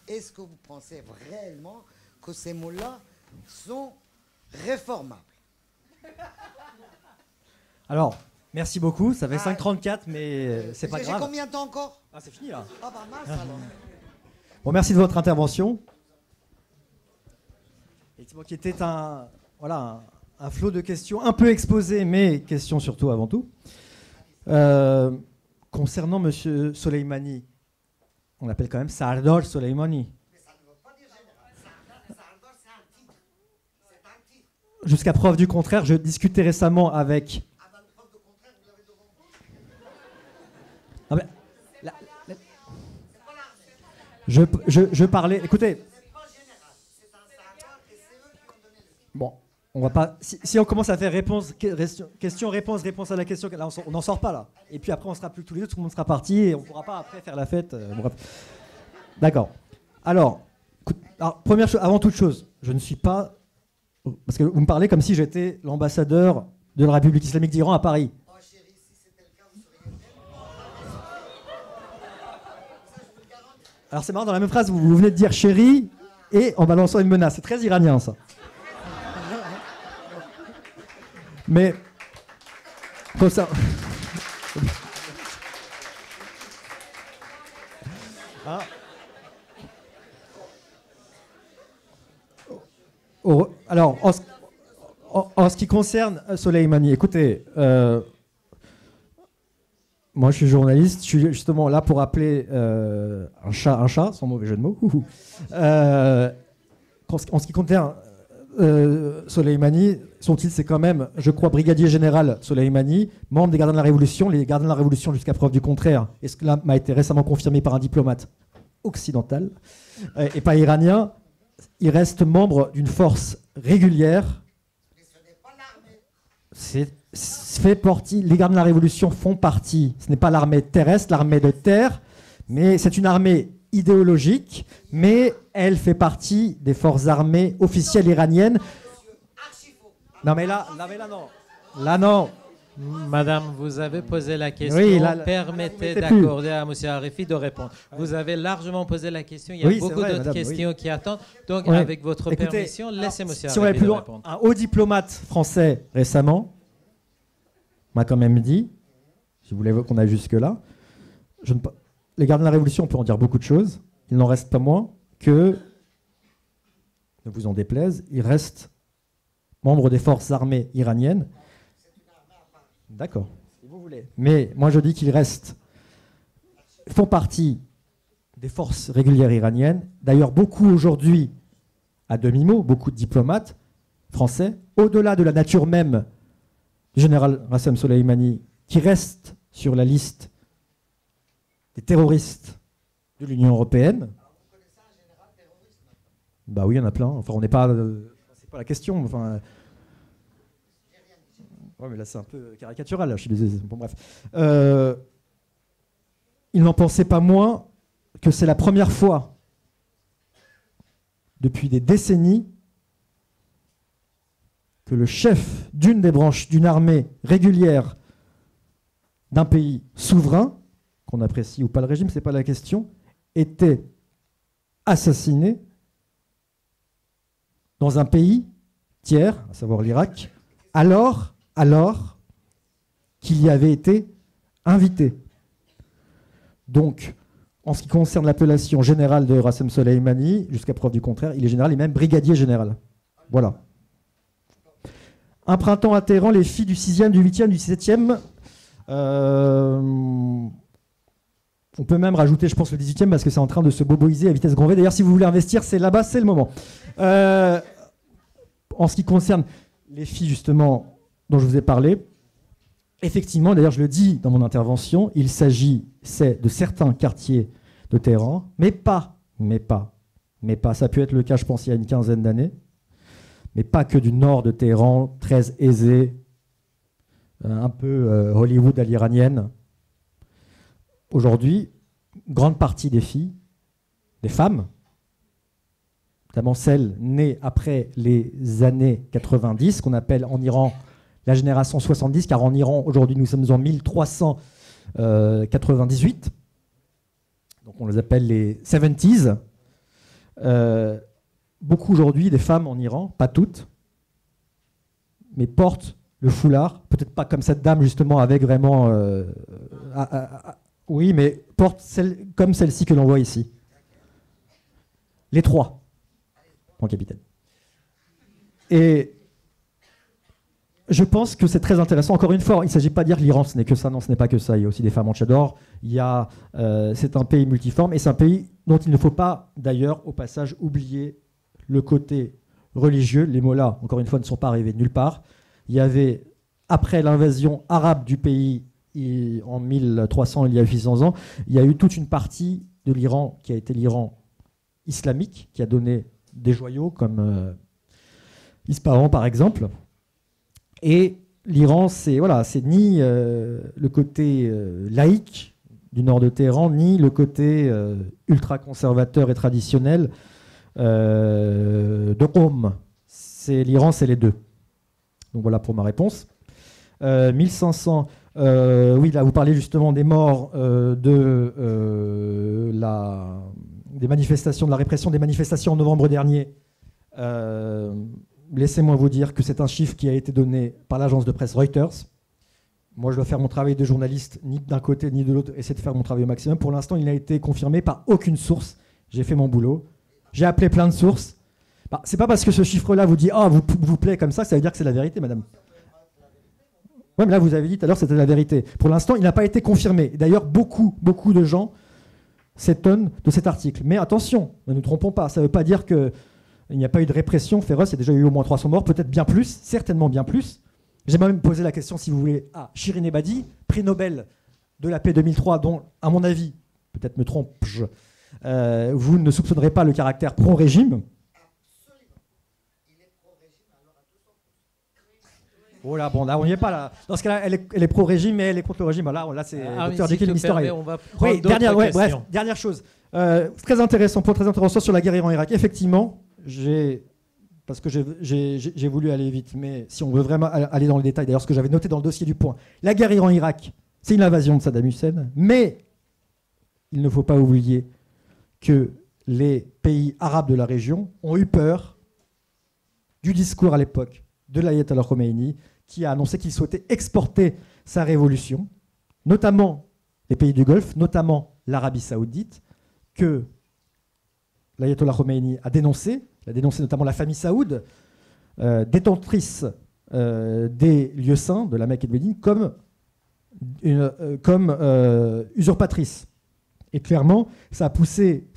[SPEAKER 4] Est-ce que vous pensez réellement que ces mots-là sont réformables?
[SPEAKER 1] Alors, merci beaucoup. Ça fait 5h34, mais c'est pas grave.
[SPEAKER 4] J'ai combien de temps encore?
[SPEAKER 1] Ah, c'est fini là.
[SPEAKER 4] Ah bah mince alors.
[SPEAKER 1] Bon, merci de votre intervention. Effectivement, qui était un flot de questions un peu exposé, mais questions surtout avant tout. Concernant M. Soleimani, on l'appelle quand même Sardar Soleimani.
[SPEAKER 4] Mais ça ne veut pas dire général. Sardar, c'est un titre. C'est un titre.
[SPEAKER 1] Jusqu'à preuve du contraire, je discutais récemment avec...
[SPEAKER 4] Ah bah, preuve du contraire, vous l'avez devant vous.
[SPEAKER 1] Ah ben, je parlais... Écoutez...
[SPEAKER 4] C'est pas général. C'est un Sardar et c'est eux qui ont donné le titre.
[SPEAKER 1] Bon, on va pas... Si on commence à faire question-réponse à la question, là, on n'en sort pas, là. Et puis après, on sera plus tous les deux, tout le monde sera parti, et on ne pourra pas après faire la fête. Bref. D'accord. Alors, première chose, avant toute chose, je ne suis pas... Parce que vous me parlez comme si j'étais l'ambassadeur de la République islamique d'Iran à Paris.
[SPEAKER 4] Oh chérie, si c'était le cas, vous seriez venu. Ça, je vous le garantis.
[SPEAKER 1] Alors c'est marrant, dans la même phrase, vous venez de dire chérie, et en balançant une menace. C'est très iranien, ça. Mais... Comme ça... Ah. Alors, en ce qui concerne Soleimani, écoutez, moi je suis journaliste, je suis justement là pour appeler un chat, sans mauvais jeu de mots. En ce qui concerne Soleimani, son titre c'est quand même, je crois, brigadier général Soleimani, membre des gardiens de la Révolution. Les gardiens de la Révolution, jusqu'à preuve du contraire, et cela m'a été récemment confirmé par un diplomate occidental et pas iranien, il reste membre d'une force régulière.
[SPEAKER 4] Mais ce n'est pas l'armée.
[SPEAKER 1] Les gardiens de la Révolution font partie, ce n'est pas l'armée terrestre, l'armée de terre, mais c'est une armée idéologique, mais elle fait partie des forces armées officielles iraniennes. Non mais là non. Là non.
[SPEAKER 2] Madame, vous avez posé la question.
[SPEAKER 1] Oui,
[SPEAKER 2] permettez d'accorder à M. Arifi de répondre. Vous avez largement posé la question. Il y a beaucoup d'autres questions qui attendent. Donc, avec votre permission, laissez M. Arifi de répondre.
[SPEAKER 1] Un haut diplomate français récemment m'a quand même dit, si vous voulez qu'on aille jusque-là, les gardiens de la Révolution, on peut en dire beaucoup de choses. Il n'en reste pas moins que, ne vous en déplaise, il reste membre des forces armées iraniennes. D'accord, si vous voulez. Mais moi je dis qu'ils font partie des forces régulières iraniennes. D'ailleurs, beaucoup aujourd'hui, à demi-mot, beaucoup de diplomates français, au-delà de la nature même du général Rassem Soleimani, qui reste sur la liste des terroristes de l'Union européenne.
[SPEAKER 4] Alors, vous connaissez un général terroriste maintenant?
[SPEAKER 1] Bah oui, il y en a plein. Enfin, on n'est pas... c'est pas la question. Enfin... Ouais, mais là, c'est un peu caricatural. Là. Je suis désolé. Bon, bref. Il n'en pensait pas moins que c'est la première fois depuis des décennies que le chef d'une des branches d'une armée régulière d'un pays souverain, qu'on apprécie ou pas le régime, c'est pas la question, était assassiné dans un pays tiers, à savoir l'Irak, alors qu'il y avait été invité. Donc, En ce qui concerne l'appellation générale de Rassem Soleimani, jusqu'à preuve du contraire, il est général et même brigadier général. Voilà. Un printemps à Téhéran, les filles du 6e, du 8e, du 7e. On peut même rajouter, je pense, le 18e parce que c'est en train de se boboiser à vitesse grand V. D'ailleurs, si vous voulez investir, c'est là-bas, c'est le moment. En ce qui concerne les filles, justement, dont je vous ai parlé, effectivement, d'ailleurs, je le dis dans mon intervention, il s'agit de certains quartiers de Téhéran, mais pas, ça a pu être le cas, je pense, il y a une quinzaine d'années, mais pas que du nord de Téhéran, très aisé, un peu Hollywood à l'iranienne. Aujourd'hui, grande partie des filles, des femmes, notamment celles nées après les années 90, qu'on appelle en Iran la génération 70, car en Iran, aujourd'hui, nous sommes en 1398, donc on les appelle les 70s. Beaucoup aujourd'hui, des femmes en Iran, pas toutes, mais portent le foulard, peut-être pas comme cette dame, justement, avec vraiment... oui, mais portent comme celle-ci que l'on voit ici. Les trois, mon capitaine. Et je pense que c'est très intéressant. Encore une fois, il ne s'agit pas de dire que l'Iran, ce n'est que ça. Non, ce n'est pas que ça. Il y a aussi des femmes en tchador. C'est un pays multiforme et c'est un pays dont il ne faut pas, d'ailleurs, au passage, oublier le côté religieux. Les mollahs, encore une fois, ne sont pas arrivés de nulle part. Il y avait, après l'invasion arabe du pays en 1300, il y a 800 ans, il y a eu toute une partie de l'Iran qui a été l'Iran islamique, qui a donné des joyaux comme Ispahan, par exemple. Et l'Iran, c'est ni le côté laïque du nord de Téhéran, ni le côté ultra-conservateur et traditionnel de Qom. L'Iran, c'est les deux. Donc voilà pour ma réponse. 1500, oui, là vous parlez justement des morts des manifestations, de la répression des manifestations en novembre dernier. Laissez-moi vous dire que c'est un chiffre qui a été donné par l'agence de presse Reuters. Moi, je dois faire mon travail de journaliste, ni d'un côté ni de l'autre, essayer de faire mon travail au maximum. Pour l'instant, il n'a été confirmé par aucune source. J'ai fait mon boulot. J'ai appelé plein de sources. C'est pas parce que ce chiffre-là vous dit « Ah, vous plaît comme ça veut dire que c'est la vérité, madame ». Oui, mais là, vous avez dit tout à l'heure que c'était la vérité. Pour l'instant, il n'a pas été confirmé. D'ailleurs, beaucoup de gens s'étonnent de cet article. Mais attention, ne nous trompons pas. Ça ne veut pas dire qu'il n'y a pas eu de répression féroce. Il y a déjà eu au moins 300 morts, peut-être bien plus, certainement bien plus. J'ai même posé la question, si vous voulez, à Shirin Ebadi, prix Nobel de la paix 2003, dont, à mon avis, peut-être me trompe-je, vous ne soupçonnerez pas le caractère pro-régime. Oh là, bon, là, on n'y est pas là. Dans ce cas-là, elle est pro-régime, mais elle est contre le régime. Là c'est Dr. Jekyll, Mr. Hyde. Oui, dernière chose. Très intéressant, point très intéressant sur la guerre Iran-Irak. Effectivement, parce que j'ai voulu aller vite, mais si on veut vraiment aller dans le détail, d'ailleurs, ce que j'avais noté dans le dossier du Point, la guerre Iran-Irak, c'est une invasion de Saddam Hussein, mais il ne faut pas oublier que les pays arabes de la région ont eu peur du discours à l'époque de l'ayatollah Khomeini, qui a annoncé qu'il souhaitait exporter sa révolution, notamment les pays du Golfe, notamment l'Arabie saoudite, que l'ayatollah Khomeini a dénoncé. Il a dénoncé notamment la famille saoud, détentrice des lieux saints de la Mecque et de Médine, comme usurpatrice. Et clairement, ça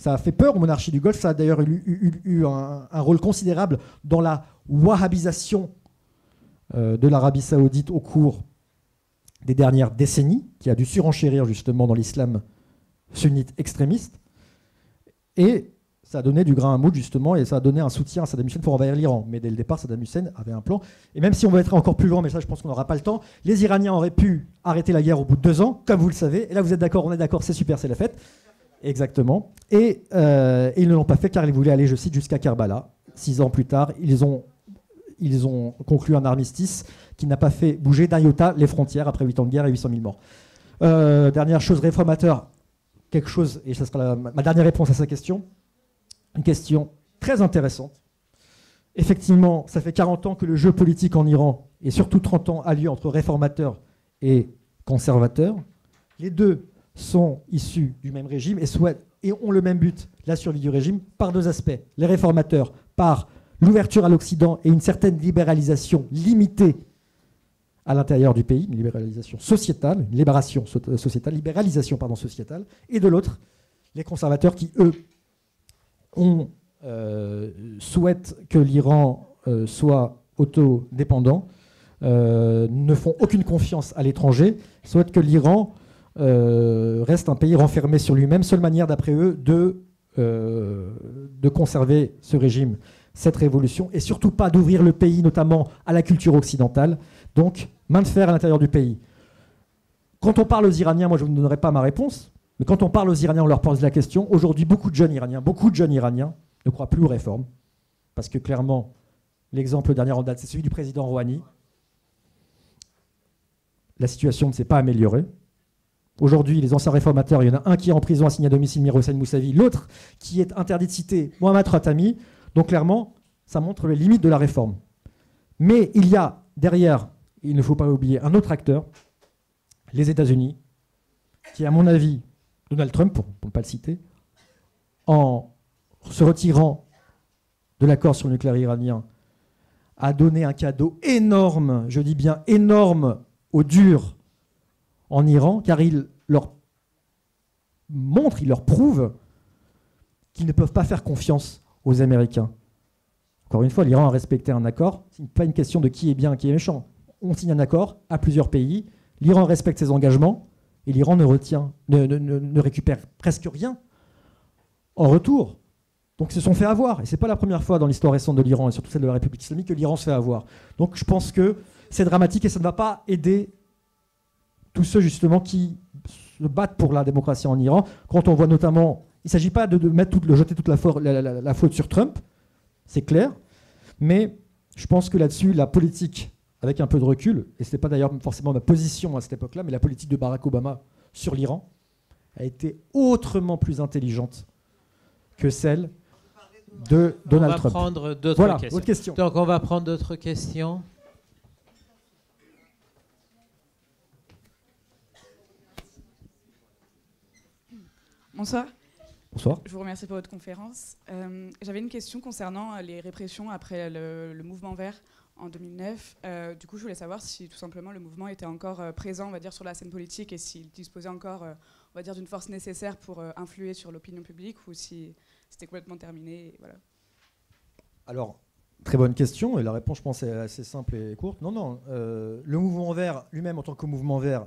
[SPEAKER 1] a fait peur aux monarchies du Golfe. Ça a d'ailleurs eu un rôle considérable dans la wahhabisation de l'Arabie saoudite au cours des dernières décennies, qui a dû surenchérir justement dans l'islam sunnite extrémiste. Et ça a donné du grain à moudre justement, et ça a donné un soutien à Saddam Hussein pour envahir l'Iran. Mais dès le départ, Saddam Hussein avait un plan. Et même si on veut être encore plus loin, mais ça je pense qu'on n'aura pas le temps, les Iraniens auraient pu arrêter la guerre au bout de 2 ans, comme vous le savez. Et là vous êtes d'accord, on est d'accord, c'est super, c'est la fête. Exactement. Et ils ne l'ont pas fait car ils voulaient aller, je cite, jusqu'à Karbala. 6 ans plus tard, ils ont conclu un armistice qui n'a pas fait bouger d'un iota les frontières après 8 ans de guerre et 800 000 morts. Dernière chose, réformateur, quelque chose, et ça sera ma dernière réponse à sa question, une question très intéressante. Effectivement, ça fait 40 ans que le jeu politique en Iran, et surtout 30 ans, a lieu entre réformateurs et conservateurs. Les deux sont issus du même régime et ont le même but, la survie du régime, par 2 aspects. Les réformateurs, par l'ouverture à l'Occident et une certaine libéralisation limitée à l'intérieur du pays, une libéralisation sociétale, sociétale, et de l'autre, les conservateurs qui, eux, souhaitent que l'Iran soit autodépendant, ne font aucune confiance à l'étranger, souhaitent que l'Iran reste un pays renfermé sur lui-même, seule manière d'après eux de conserver ce régime, cette révolution, et surtout pas d'ouvrir le pays notamment à la culture occidentale, donc main de fer à l'intérieur du pays. Quand on parle aux Iraniens, moi je ne vous donnerai pas ma réponse, mais quand on parle aux Iraniens, on leur pose la question. Aujourd'hui, beaucoup de jeunes Iraniens ne croient plus aux réformes, parce que clairement, l'exemple dernier en date, c'est celui du président Rouhani. La situation ne s'est pas améliorée. Aujourd'hui, les anciens réformateurs, il y en a un qui est en prison assigné à domicile, Mir Hossein Moussavi, l'autre qui est interdit de citer, Mohammad Khatami. Donc clairement, ça montre les limites de la réforme. Mais il y a derrière, il ne faut pas oublier, un autre acteur, les États-Unis, qui, à mon avis, Donald Trump, pour ne pas le citer, en se retirant de l'accord sur le nucléaire iranien, a donné un cadeau énorme, je dis bien énorme, aux durs en Iran, car il leur montre, il leur prouve qu'ils ne peuvent pas faire confiance aux Américains. Encore une fois, l'Iran a respecté un accord. Ce n'est pas une question de qui est bien, qui est méchant. On signe un accord à plusieurs pays. L'Iran respecte ses engagements et l'Iran ne récupère presque rien en retour. Donc ils se sont fait avoir. Et ce n'est pas la première fois dans l'histoire récente de l'Iran, et surtout celle de la République islamique, que l'Iran se fait avoir. Donc je pense que c'est dramatique et ça ne va pas aider tous ceux justement qui se battent pour la démocratie en Iran. Quand on voit notamment, il ne s'agit pas de jeter toute la faute sur Trump, c'est clair, mais je pense que là-dessus, la politique, avec un peu de recul, et ce n'était pas d'ailleurs forcément ma position à cette époque-là, mais la politique de Barack Obama sur l'Iran a été autrement plus intelligente que celle de Donald Trump.
[SPEAKER 2] On va prendre d'autres questions.
[SPEAKER 1] Votre question.
[SPEAKER 2] Donc on va prendre d'autres questions.
[SPEAKER 5] Bonsoir.
[SPEAKER 1] Bonsoir.
[SPEAKER 5] Je vous remercie pour votre conférence. J'avais une question concernant les répressions après le mouvement vert en 2009. Du coup, je voulais savoir si tout simplement le mouvement était encore présent, on va dire, sur la scène politique et s'il disposait encore, on va dire, d'une force nécessaire pour influer sur l'opinion publique ou si c'était complètement terminé. Et voilà.
[SPEAKER 1] Alors, très bonne question et la réponse, je pense, est assez simple et courte. Non. Le mouvement vert lui-même, en tant que mouvement vert,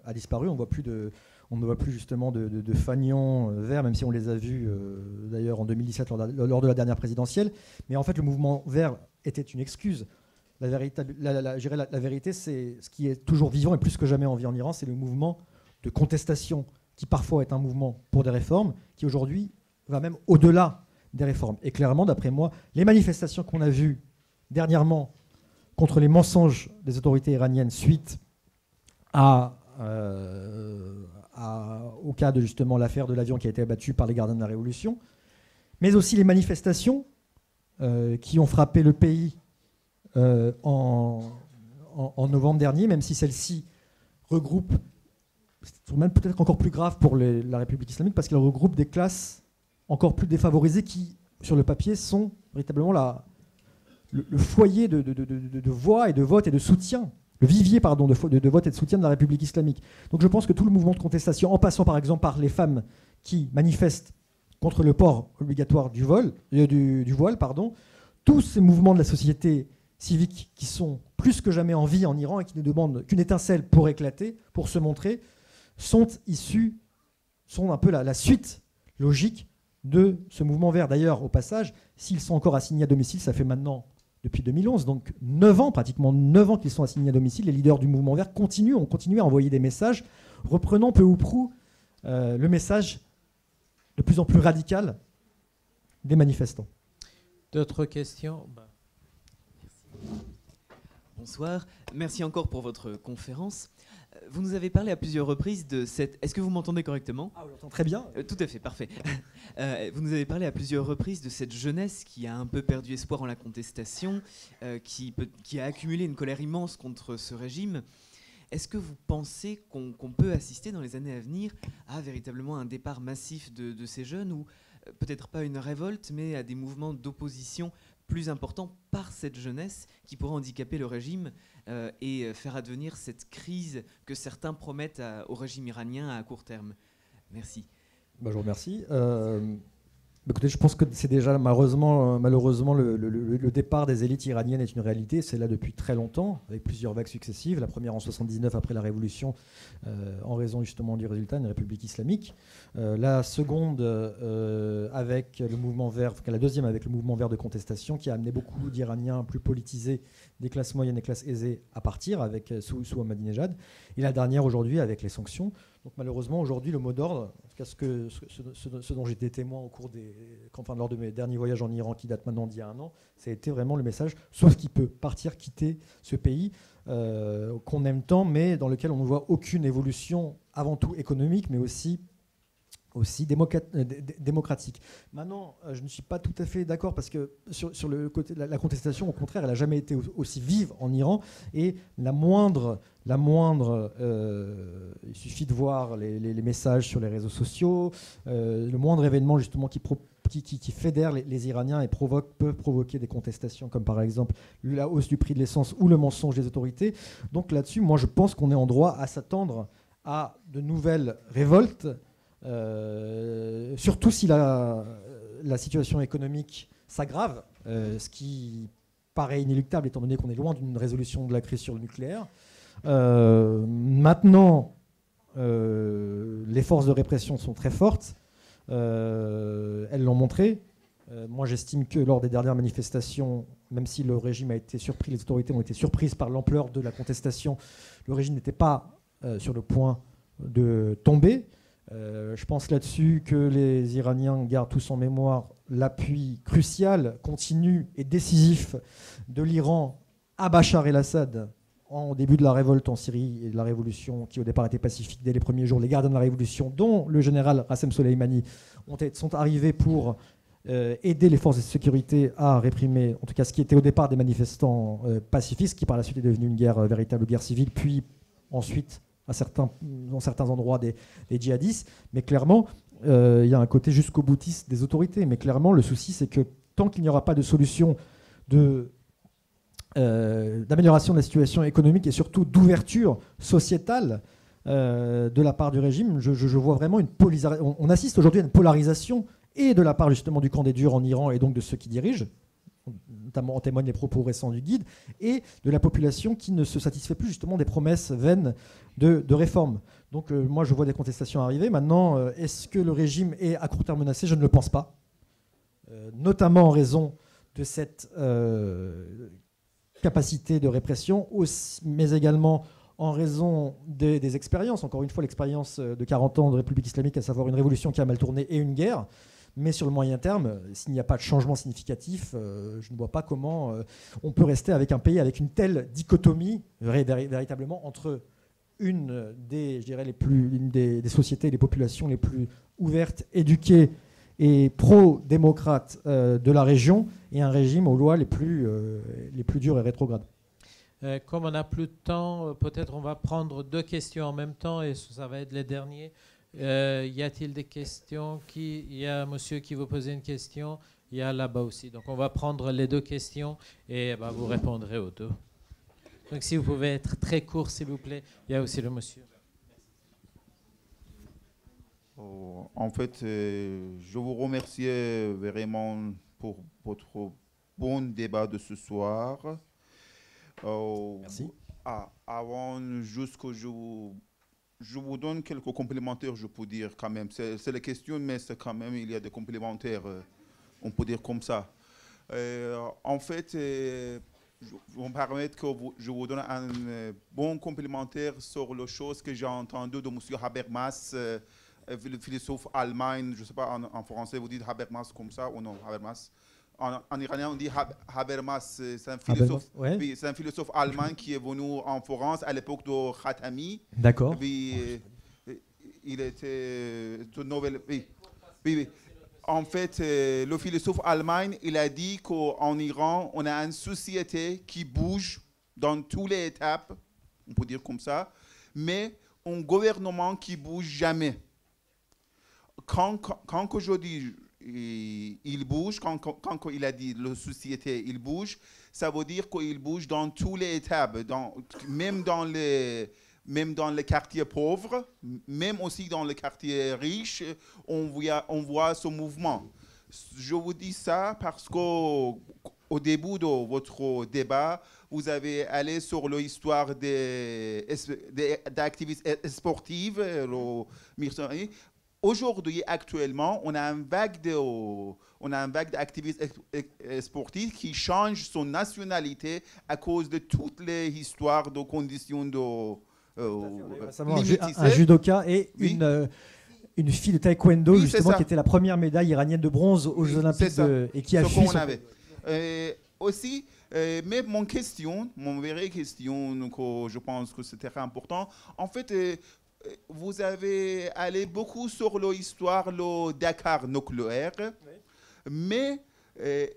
[SPEAKER 1] a disparu. On ne voit plus justement de fanions verts, même si on les a vus d'ailleurs en 2017 lors de la dernière présidentielle. Mais en fait, le mouvement vert était une excuse. La vérité, c'est ce qui est toujours vivant et plus que jamais en vie en Iran, c'est le mouvement de contestation qui parfois est un mouvement pour des réformes, qui aujourd'hui va même au-delà des réformes. Et clairement, d'après moi, les manifestations qu'on a vues dernièrement contre les mensonges des autorités iraniennes suite au cas de justement l'affaire de l'avion qui a été abattu par les gardiens de la Révolution, mais aussi les manifestations qui ont frappé le pays en novembre dernier, même si celles-ci regroupent, c'est même peut-être encore plus grave pour la République islamique, parce qu'elles regroupent des classes encore plus défavorisées qui, sur le papier, sont véritablement le foyer de voix et de vote et de soutien, le vivier de vote et de soutien de la République islamique. Donc je pense que tout le mouvement de contestation, en passant par exemple par les femmes qui manifestent contre le port obligatoire du voile, tous ces mouvements de la société civique qui sont plus que jamais en vie en Iran et qui ne demandent qu'une étincelle pour éclater, pour se montrer, sont un peu la suite logique de ce mouvement vert. D'ailleurs, au passage, s'ils sont encore assignés à domicile, ça fait maintenant depuis 2011, donc pratiquement 9 ans qu'ils sont assignés à domicile, les leaders du mouvement vert ont continué à envoyer des messages, reprenant peu ou prou le message de plus en plus radical des manifestants.
[SPEAKER 2] D'autres questions?
[SPEAKER 6] Bonsoir, merci encore pour votre conférence. Vous nous avez parlé à plusieurs reprises de cette... Est-ce que vous m'entendez correctement?
[SPEAKER 1] Ah, on l'entend très bien.
[SPEAKER 6] Tout à fait, parfait. Vous nous avez parlé à plusieurs reprises de cette jeunesse qui a un peu perdu espoir en la contestation, qui a accumulé une colère immense contre ce régime. est-ce que vous pensez qu'on peut assister dans les années à venir à véritablement un départ massif de ces jeunes, ou peut-être pas une révolte, mais à des mouvements d'opposition plus importants par cette jeunesse qui pourrait handicaper le régime et faire advenir cette crise que certains promettent au régime iranien à court terme? Merci.
[SPEAKER 1] Je vous remercie. Écoutez, je pense que c'est déjà malheureusement le départ des élites iraniennes est une réalité. C'est là depuis très longtemps, avec plusieurs vagues successives. La première en 79 après la Révolution, en raison justement du résultat, une république islamique. La seconde avec le mouvement vert, la deuxième avec le mouvement vert de contestation, qui a amené beaucoup d'Iraniens plus politisés, des classes moyennes et classes aisées, à partir sous Ahmadinejad. Et la dernière aujourd'hui avec les sanctions. Donc malheureusement aujourd'hui le mot d'ordre, en tout cas ce dont j'étais témoin au cours lors de mes derniers voyages en Iran qui datent maintenant d'il y a un an, ça a été vraiment le message, sauf qu'il peut partir, quitter ce pays qu'on aime tant, mais dans lequel on ne voit aucune évolution, avant tout économique, mais aussi démocratique. Maintenant, je ne suis pas tout à fait d'accord parce que sur le côté de la contestation, au contraire, elle n'a jamais été aussi vive en Iran, et il suffit de voir les messages sur les réseaux sociaux, le moindre événement justement qui fédère les Iraniens et peut provoquer des contestations, comme par exemple la hausse du prix de l'essence ou le mensonge des autorités. Donc là-dessus, moi je pense qu'on est en droit à s'attendre à de nouvelles révoltes, surtout si la situation économique s'aggrave, ce qui paraît inéluctable étant donné qu'on est loin d'une résolution de la crise sur le nucléaire. Maintenant, les forces de répression sont très fortes, elles l'ont montré. Moi j'estime que lors des dernières manifestations, même si le régime a été surpris, les autorités ont été surprises par l'ampleur de la contestation, le régime n'était pas sur le point de tomber. Je pense là-dessus que les Iraniens gardent tous en mémoire l'appui crucial, continu et décisif de l'Iran à Bachar el-Assad en début de la révolte en Syrie et de la révolution qui au départ était pacifique dès les premiers jours. Les gardiens de la révolution, dont le général Rassem Soleimani, sont arrivés pour aider les forces de sécurité à réprimer, en tout cas ce qui était au départ des manifestants pacifistes, qui par la suite est devenu une véritable guerre civile, puis ensuite dans certains endroits des djihadistes. Mais clairement, il y a un côté jusqu'au boutiste des autorités. Mais clairement, le souci, c'est que tant qu'il n'y aura pas de solution d'amélioration de la situation économique et surtout d'ouverture sociétale de la part du régime, je vois vraiment une polarisation. On assiste aujourd'hui à une polarisation, et de la part justement du camp des durs en Iran et donc de ceux qui dirigent, notamment en témoignent les propos récents du guide, et de la population qui ne se satisfait plus justement des promesses vaines de réforme. Donc moi je vois des contestations arriver. Maintenant, est-ce que le régime est à court terme menacé? Je ne le pense pas, notamment en raison de cette capacité de répression, mais également en raison des expériences. Encore une fois, l'expérience de 40 ans de République islamique, à savoir une révolution qui a mal tourné et une guerre. Mais sur le moyen terme, s'il n'y a pas de changement significatif, je ne vois pas comment on peut rester avec un pays avec une telle dichotomie véritablement entre une des sociétés et des populations les plus ouvertes, éduquées et pro-démocrates de la région, et un régime aux lois les plus dures et rétrogrades.
[SPEAKER 2] Comme on n'a plus de temps, peut-être on va prendre 2 questions en même temps et ça va être les derniers. Y a-t-il des questions? Il y a un monsieur qui veut poser une question. Il y a là-bas aussi. Donc on va prendre les 2 questions et vous répondrez aux 2. Donc si vous pouvez être très court, s'il vous plaît. Il y a aussi le monsieur.
[SPEAKER 7] En fait, je vous remercie vraiment pour votre bon débat de ce soir.
[SPEAKER 1] Merci.
[SPEAKER 7] Avant, juste que je vous donne quelques complémentaires, je peux dire quand même. C'est les questions, mais c'est quand même, il y a des complémentaires, on peut dire comme ça. En fait, je vous permettre que je vous donne un bon complémentaire sur les choses que j'ai entendues de M. Habermas, le philosophe allemand. Je ne sais pas en français, vous dites Habermas comme ça ou non, Habermas. En iranien, on dit Habermas, c'est un philosophe,
[SPEAKER 1] ouais.
[SPEAKER 7] Oui, c'est un philosophe allemand qui est venu en France à l'époque de Khatami.
[SPEAKER 1] D'accord.
[SPEAKER 7] Il était de Nobel. Oui. En fait, le philosophe allemand, il a dit qu'en Iran, on a une société qui bouge dans toutes les étapes, on peut dire comme ça. mais un gouvernement qui bouge jamais. Quand aujourd'hui il bouge, quand il a dit la société il bouge, ça veut dire qu'il bouge dans toutes les étapes, même dans les quartiers pauvres, même aussi dans les quartiers riches, on voit ce mouvement. Je vous dis ça parce qu'au début de votre débat, vous avez allé sur l'histoire des activistes sportifs. Aujourd'hui, actuellement, on a une vague d'activistes sportifs qui changent son nationalité à cause de toutes les histoires de conditions de
[SPEAKER 1] un judoka et
[SPEAKER 7] oui.
[SPEAKER 1] Une fille de taekwondo,
[SPEAKER 7] Oui,
[SPEAKER 1] justement, qui était la première médaille iranienne de bronze aux Jeux Olympiques et qui a fui son...
[SPEAKER 7] Aussi, mais mon vraie question, que je pense que c'est très important, en fait, vous avez allé beaucoup sur l'histoire du Dakar nucléaire, oui. Mais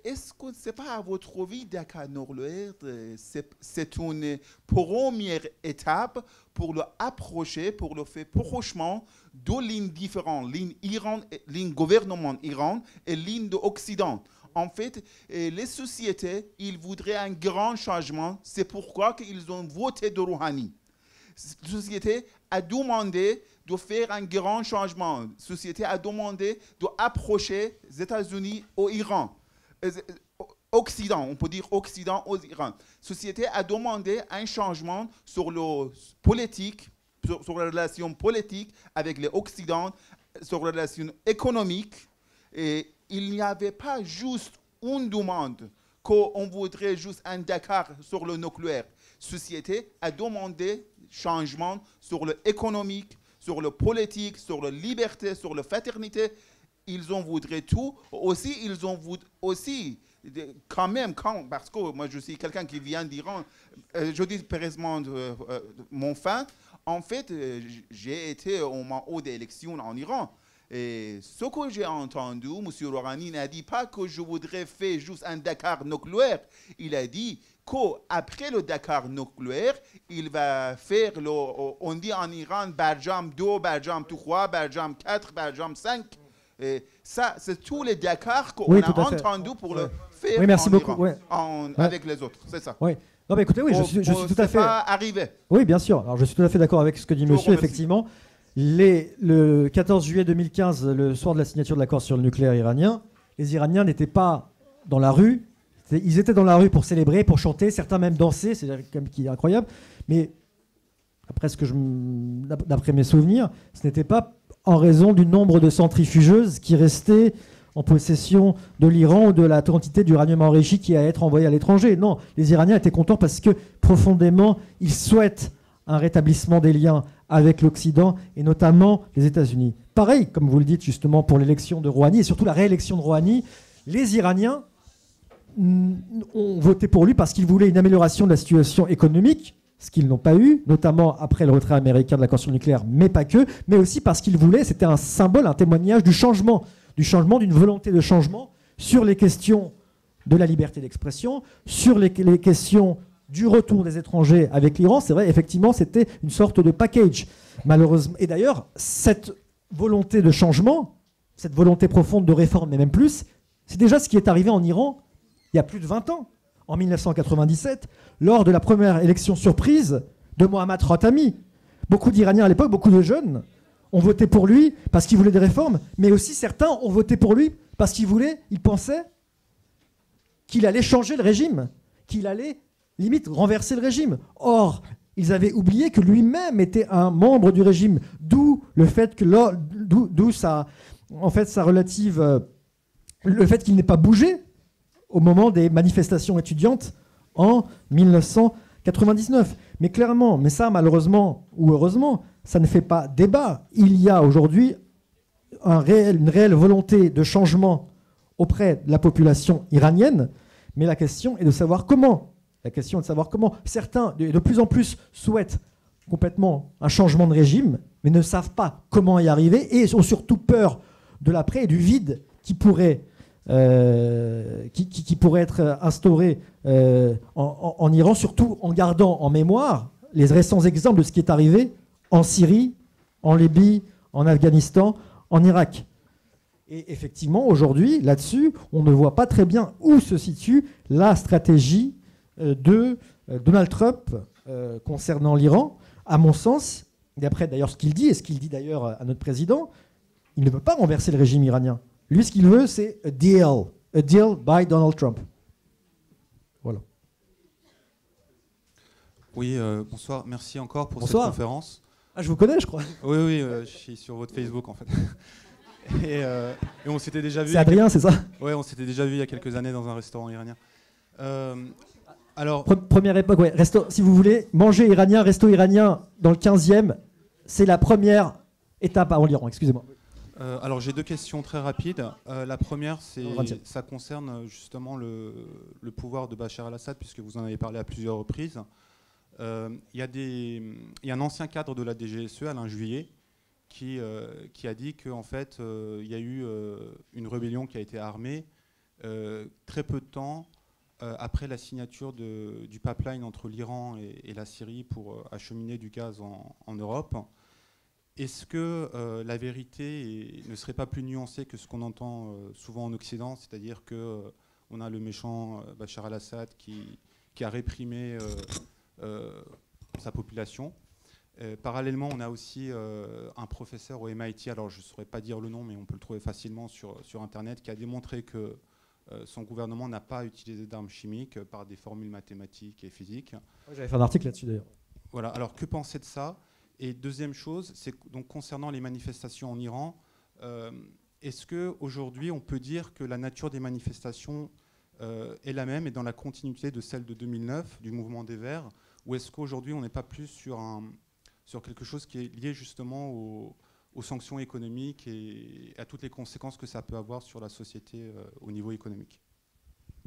[SPEAKER 7] est-ce que ce n'est pas à votre avis, Dakar nucléaire, c'est une première étape pour le approcher, pour le faire prochement de lignes différentes, ligne gouvernement Iran et ligne de Occident. En fait, les sociétés, ils voudraient un grand changement. C'est pourquoi ils ont voté de Rouhani. La société a demandé de faire un grand changement. La société a demandé d'approcher les États-Unis au Iran. Occident, on peut dire Occident au Iran. La société a demandé un changement sur le politique, sur la relation politique avec l'Occident, sur la relation économique. Et il n'y avait pas juste une demande qu'on voudrait juste un Dakar sur le nucléaire. La société a demandé changement sur l'économique, sur le politique, sur la liberté, sur la fraternité. Ils en voudraient tout. Aussi, ils en voudraient aussi, quand même, parce que moi je suis quelqu'un qui vient d'Iran, je dis précisément mon fin. En fait, j'ai été au moment des élections en Iran. Et ce que j'ai entendu, M. Rouhani n'a dit pas que je voudrais faire juste un Dakar nucléaire. Il a dit qu'après le Dakar nucléaire, il va faire, on dit en Iran, Barjam 2, Barjam 3, Barjam 4, Barjam 5. Et ça, c'est tous les Dakar qu'on a entendu pour le faire
[SPEAKER 1] merci
[SPEAKER 7] en
[SPEAKER 1] beaucoup.
[SPEAKER 7] Iran, avec les autres. C'est ça.
[SPEAKER 1] Oui. Non, mais écoutez, oui, je suis tout à fait...
[SPEAKER 7] arrivé.
[SPEAKER 1] Oui, bien sûr. Alors, je suis tout à fait d'accord avec ce que dit monsieur, effectivement. Le 14 juillet 2015, le soir de la signature de l'accord sur le nucléaire iranien, les Iraniens n'étaient pas dans la rue. Ils étaient dans la rue pour célébrer, pour chanter, certains même danser, c'est quand même qui est incroyable. Mais d'après mes souvenirs, ce n'était pas en raison du nombre de centrifugeuses qui restaient en possession de l'Iran ou de la quantité d'uranium enrichi qui allait être envoyé à l'étranger. Non, les Iraniens étaient contents parce que profondément, ils souhaitent un rétablissement des liens avec l'Occident et notamment les États-Unis. Pareil, comme vous le dites justement pour l'élection de Rouhani et surtout la réélection de Rouhani, les Iraniens ont voté pour lui parce qu'ils voulaient une amélioration de la situation économique, ce qu'ils n'ont pas eu, notamment après le retrait américain de l'accord sur le nucléaire, mais pas que, mais aussi parce qu'ils voulaient, c'était un symbole, un témoignage du changement, d'une volonté de changement sur les questions de la liberté d'expression, sur les questions du retour des étrangers avec l'Iran. C'est vrai, effectivement, c'était une sorte de package, malheureusement. Et d'ailleurs, cette volonté de changement, cette volonté profonde de réforme, et même plus, c'est déjà ce qui est arrivé en Iran il y a plus de 20 ans, en 1997, lors de la première élection surprise de Mohammad Khatami. Beaucoup d'Iraniens à l'époque, beaucoup de jeunes, ont voté pour lui parce qu'ils voulaient des réformes, mais aussi certains ont voté pour lui parce qu'ils pensaient qu'il allait changer le régime, qu'il allait limite renverser le régime. Or, ils avaient oublié que lui-même était un membre du régime, d'où le fait que sa relative, le fait qu'il n'ait pas bougé au moment des manifestations étudiantes en 1999. Mais clairement, mais ça malheureusement ou heureusement, ça ne fait pas débat. Il y a aujourd'hui une réelle volonté de changement auprès de la population iranienne, mais la question est de savoir comment. Certains, de plus en plus, souhaitent complètement un changement de régime, mais ne savent pas comment y arriver et ont surtout peur de l'après et du vide qui pourrait être instauré en Iran, surtout en gardant en mémoire les récents exemples de ce qui est arrivé en Syrie, en Libye, en Afghanistan, en Irak. Et effectivement, aujourd'hui, là-dessus, on ne voit pas très bien où se situe la stratégie de Donald Trump concernant l'Iran. À mon sens, d'après d'ailleurs ce qu'il dit, et ce qu'il dit d'ailleurs à notre président, il ne veut pas renverser le régime iranien. Lui, ce qu'il veut, c'est a deal by Donald Trump. Voilà.
[SPEAKER 8] Oui, bonsoir. Merci encore pour
[SPEAKER 1] Bonsoir.
[SPEAKER 8] cette conférence.
[SPEAKER 1] Ah, je vous connais, je crois.
[SPEAKER 8] Oui, oui, je suis sur votre Facebook en fait. Et on s'était déjà vu.
[SPEAKER 1] C'est Adrien, c'est ça?
[SPEAKER 8] Oui, on s'était déjà vu il y a quelques années dans un restaurant iranien. Alors,
[SPEAKER 1] Première époque, ouais. Si vous voulez manger iranien, resto iranien dans le 15e, c'est la première étape en Iran. Excusez-moi.
[SPEAKER 8] alors j'ai deux questions très rapides. La première,
[SPEAKER 1] On va dire.
[SPEAKER 8] ça concerne justement le pouvoir de Bachar el-Assad, puisque vous en avez parlé à plusieurs reprises. Il y a un ancien cadre de la DGSE, Alain Juillet, qui a dit qu'en fait, il y a eu une rébellion qui a été armée très peu de temps après la signature du pipeline entre l'Iran et la Syrie pour acheminer du gaz en Europe. Est-ce que la vérité ne serait pas plus nuancée que ce qu'on entend souvent en Occident, c'est-à-dire qu'on a le méchant Bachar el-Assad qui a réprimé sa population. Parallèlement, on a aussi un professeur au MIT, alors je ne saurais pas dire le nom, mais on peut le trouver facilement sur Internet, qui a démontré que son gouvernement n'a pas utilisé d'armes chimiques par des formules mathématiques et physiques.
[SPEAKER 1] J'avais fait un article là-dessus d'ailleurs.
[SPEAKER 8] Voilà, alors que penser de ça? Et deuxième chose, c'est donc concernant les manifestations en Iran, est-ce qu'aujourd'hui on peut dire que la nature des manifestations est la même et dans la continuité de celle de 2009, du mouvement des Verts, ou est-ce qu'aujourd'hui on n'est pas plus sur quelque chose qui est lié justement aux sanctions économiques et à toutes les conséquences que ça peut avoir sur la société au niveau économique?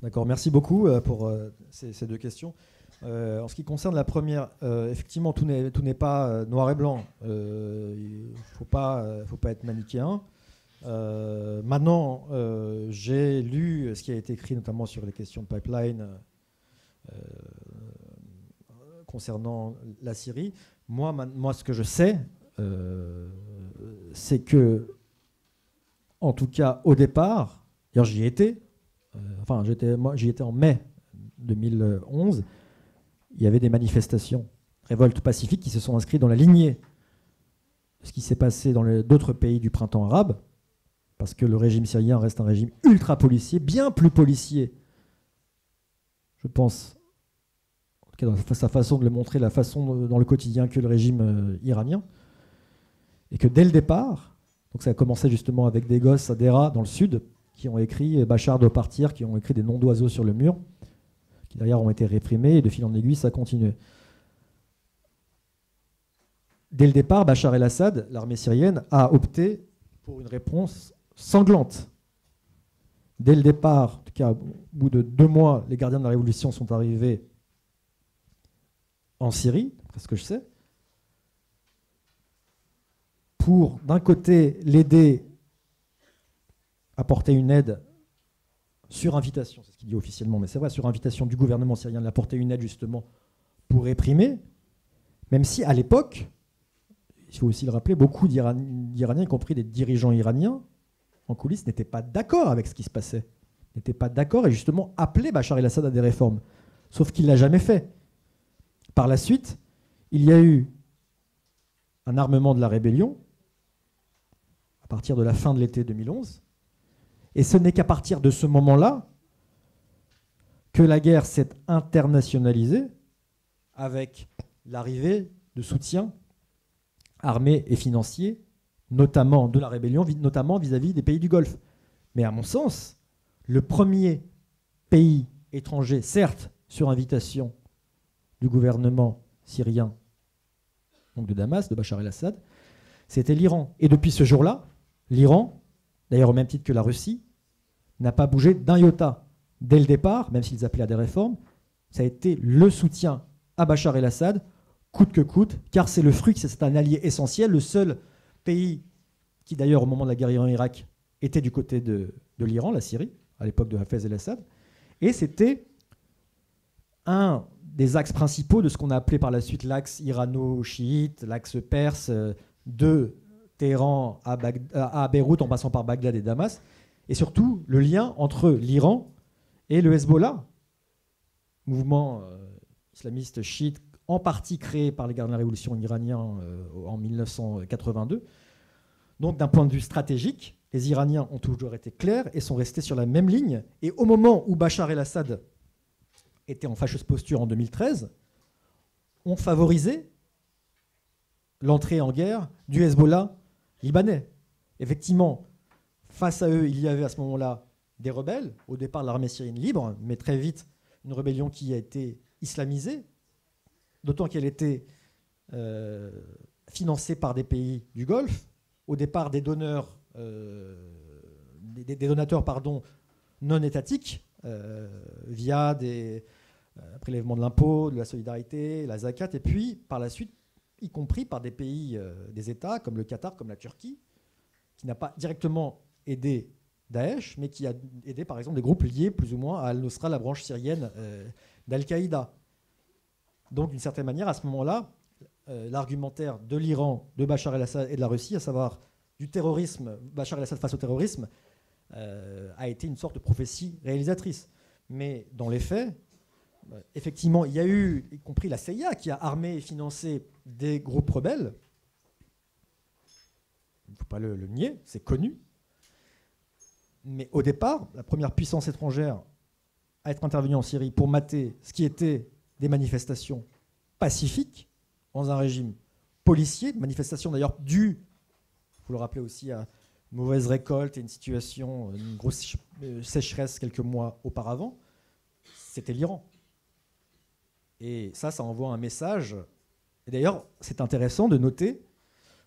[SPEAKER 1] D'accord, merci beaucoup pour ces deux questions. En ce qui concerne la première, effectivement, tout n'est pas noir et blanc. Il ne faut pas être manichéen. Maintenant, j'ai lu ce qui a été écrit notamment sur les questions de pipeline concernant la Syrie. Moi, ce que je sais, c'est que, en tout cas, au départ, d'ailleurs j'y étais, j'y étais en mai 2011, il y avait des manifestations, révoltes pacifiques qui se sont inscrites dans la lignée de ce qui s'est passé dans d'autres pays du printemps arabe, parce que le régime syrien reste un régime ultra policier, bien plus policier, je pense, en tout cas dans sa façon de le montrer, la façon dans le quotidien que le régime iranien, et que dès le départ, donc ça a commencé justement avec des gosses à Dera dans le sud, qui ont écrit Bachar doit partir, qui ont écrit des noms d'oiseaux sur le mur, qui d'ailleurs ont été réprimés, et de fil en aiguille, ça a continué. Dès le départ, Bachar el-Assad, l'armée syrienne, a opté pour une réponse sanglante. Dès le départ, en tout cas au bout de 2 mois, les gardiens de la révolution sont arrivés en Syrie, d'après ce que je sais, pour d'un côté l'aider, apporter une aide sur invitation, c'est ce qu'il dit officiellement, mais c'est vrai, sur invitation du gouvernement syrien, d'apporter une aide justement pour réprimer, même si à l'époque, il faut aussi le rappeler, beaucoup d'Iraniens, y compris des dirigeants iraniens, en coulisses, n'étaient pas d'accord avec ce qui se passait, n'étaient pas d'accord et justement appelaient Bachar el-Assad à des réformes, sauf qu'il ne l'a jamais fait. Par la suite, il y a eu un armement de la rébellion à partir de la fin de l'été 2011, et ce n'est qu'à partir de ce moment-là que la guerre s'est internationalisée avec l'arrivée de soutien armé et financier, notamment de la rébellion, notamment vis-à-vis des pays du Golfe. Mais à mon sens, le premier pays étranger, certes sur invitation du gouvernement syrien, donc de Damas, de Bachar el-Assad, c'était l'Iran. Et depuis ce jour-là, l'Iran, d'ailleurs au même titre que la Russie, n'a pas bougé d'un iota. Dès le départ, même s'ils appelaient à des réformes, ça a été le soutien à Bachar el-Assad, coûte que coûte, car c'est le fruit, c'est un allié essentiel, le seul pays qui d'ailleurs au moment de la guerre Iran-Irak était du côté de l'Iran, la Syrie, à l'époque de Hafez el-Assad, et c'était un des axes principaux de ce qu'on a appelé par la suite l'axe irano-chiite, l'axe perse, de Téhéran à Beyrouth en passant par Bagdad et Damas, et surtout le lien entre l'Iran et le Hezbollah, mouvement islamiste chiite en partie créé par les gardes de la révolution iraniens en 1982. Donc d'un point de vue stratégique, les Iraniens ont toujours été clairs et sont restés sur la même ligne. Et au moment où Bachar el-Assad était en fâcheuse posture en 2013, ont favorisé l'entrée en guerre du Hezbollah libanais. Effectivement, face à eux, il y avait à ce moment-là des rebelles, au départ l'armée syrienne libre, mais très vite une rébellion qui a été islamisée, d'autant qu'elle était financée par des pays du Golfe, au départ des donneurs, des donateurs non étatiques, via des prélèvements de l'impôt, de la solidarité, la zakat, et puis par la suite, y compris par des pays, des États comme le Qatar, comme la Turquie, qui n'a pas directement aidé Daesh, mais qui a aidé par exemple des groupes liés plus ou moins à Al-Nusra, la branche syrienne d'Al-Qaïda. Donc d'une certaine manière, à ce moment-là, l'argumentaire de l'Iran, de Bachar el-Assad et de la Russie, à savoir du terrorisme, Bachar el-Assad face au terrorisme, a été une sorte de prophétie réalisatrice. Mais dans les faits, effectivement, il y a eu, y compris la CIA, qui a armé et financé des groupes rebelles. Il ne faut pas le nier, c'est connu. Mais au départ, la première puissance étrangère à être intervenue en Syrie pour mater ce qui était des manifestations pacifiques dans un régime policier, manifestations d'ailleurs dues, il faut le rappeler aussi, à une mauvaise récolte et une situation, une grosse sécheresse quelques mois auparavant, c'était l'Iran. Et ça envoie un message. Et d'ailleurs, c'est intéressant de noter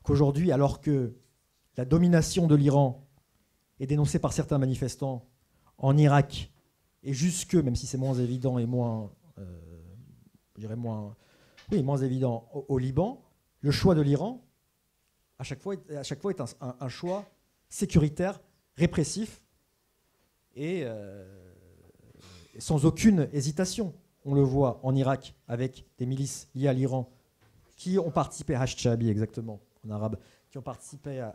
[SPEAKER 1] qu'aujourd'hui, alors que la domination de l'Iran est dénoncée par certains manifestants en Irak, et jusque, même si c'est moins évident et moins évident au Liban, le choix de l'Iran, à chaque fois est un choix sécuritaire, répressif, et sans aucune hésitation. On le voit en Irak avec des milices liées à l'Iran qui ont participé à Hashchabi, exactement, en arabe, qui ont participé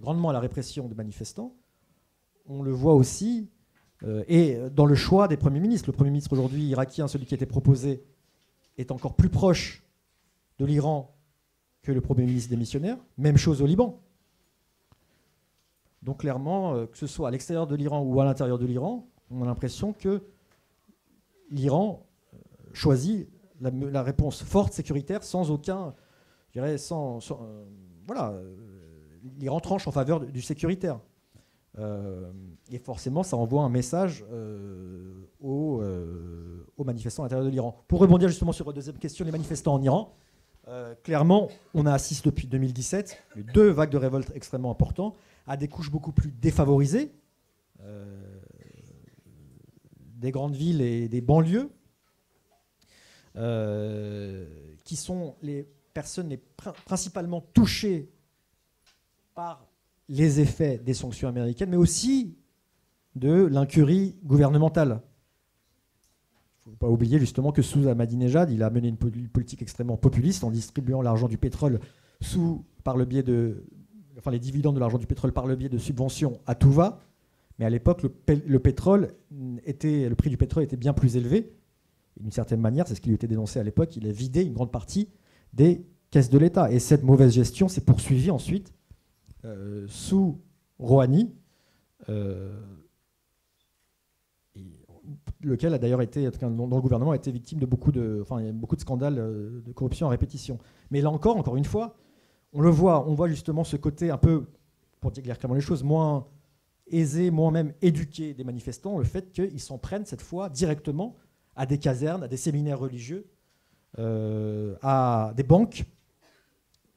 [SPEAKER 1] grandement à la répression des manifestants. On le voit aussi et dans le choix des premiers ministres. Le premier ministre aujourd'hui irakien, celui qui a été proposé, est encore plus proche de l'Iran que le premier ministre démissionnaire. Même chose au Liban. Donc clairement, que ce soit à l'extérieur de l'Iran ou à l'intérieur de l'Iran, on a l'impression que l'Iran choisit la réponse forte, sécuritaire, sans aucun, je dirais, l'Iran tranche en faveur du sécuritaire. Et forcément, ça envoie un message aux manifestants à l'intérieur de l'Iran. Pour rebondir justement sur votre deuxième question, les manifestants en Iran, clairement, on a assisté depuis 2017 deux vagues de révolte extrêmement importantes, à des couches beaucoup plus défavorisées, des grandes villes et des banlieues, qui sont les personnes principalement touchées par les effets des sanctions américaines, mais aussi de l'incurie gouvernementale. Il ne faut pas oublier justement que sous Ahmadinejad, il a mené une politique extrêmement populiste en distribuant l'argent du pétrole les dividendes de l'argent du pétrole par le biais de subventions à tout va. Mais à l'époque, le prix du pétrole était bien plus élevé. Et d'une certaine manière, c'est ce qui lui était dénoncé à l'époque, il a vidé une grande partie des caisses de l'État. Et cette mauvaise gestion s'est poursuivie ensuite sous Rouhani, lequel a d'ailleurs été, dont le gouvernement a été victime de beaucoup de scandales de corruption à répétition. Mais là encore une fois, on voit justement ce côté un peu, pour dire clairement les choses, moins aisé, moins même éduqué des manifestants, le fait qu'ils s'en prennent cette fois directement à des casernes, à des séminaires religieux, à des banques.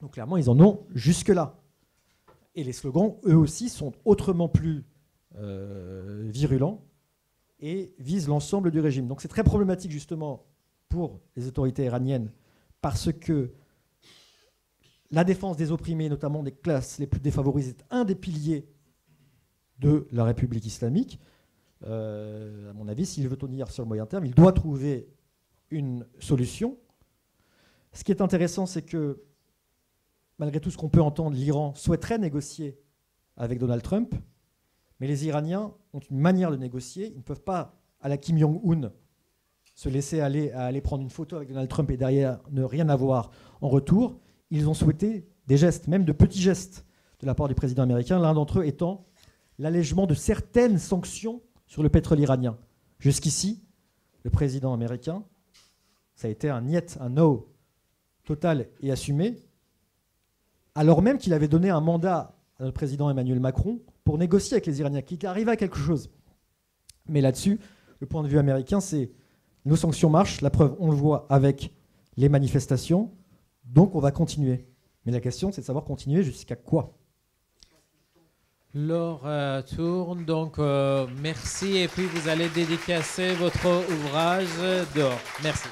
[SPEAKER 1] Donc clairement, ils en ont jusque-là. Et les slogans, eux aussi, sont autrement plus virulents et visent l'ensemble du régime. Donc c'est très problématique justement pour les autorités iraniennes parce que la défense des opprimés, notamment des classes les plus défavorisées, est un des piliers de la République islamique. À mon avis, s'il veut tenir sur le moyen terme, il doit trouver une solution. Ce qui est intéressant, c'est que, malgré tout ce qu'on peut entendre, l'Iran souhaiterait négocier avec Donald Trump, mais les Iraniens ont une manière de négocier. Ils ne peuvent pas, à la Kim Jong-un, se laisser aller à aller prendre une photo avec Donald Trump et derrière ne rien avoir en retour. Ils ont souhaité des gestes, même de petits gestes, de la part du président américain, l'un d'entre eux étant l'allègement de certaines sanctions sur le pétrole iranien. Jusqu'ici, le président américain, ça a été un niet, un no total et assumé, alors même qu'il avait donné un mandat à notre président Emmanuel Macron pour négocier avec les Iraniens, qu'il arrivait à quelque chose. Mais là-dessus, le point de vue américain, c'est nos sanctions marchent, la preuve, on le voit avec les manifestations, donc on va continuer. Mais la question, c'est de savoir continuer jusqu'à quoi?
[SPEAKER 2] L'heure tourne, donc merci. Et puis vous allez dédicacer votre ouvrage dehors. Merci.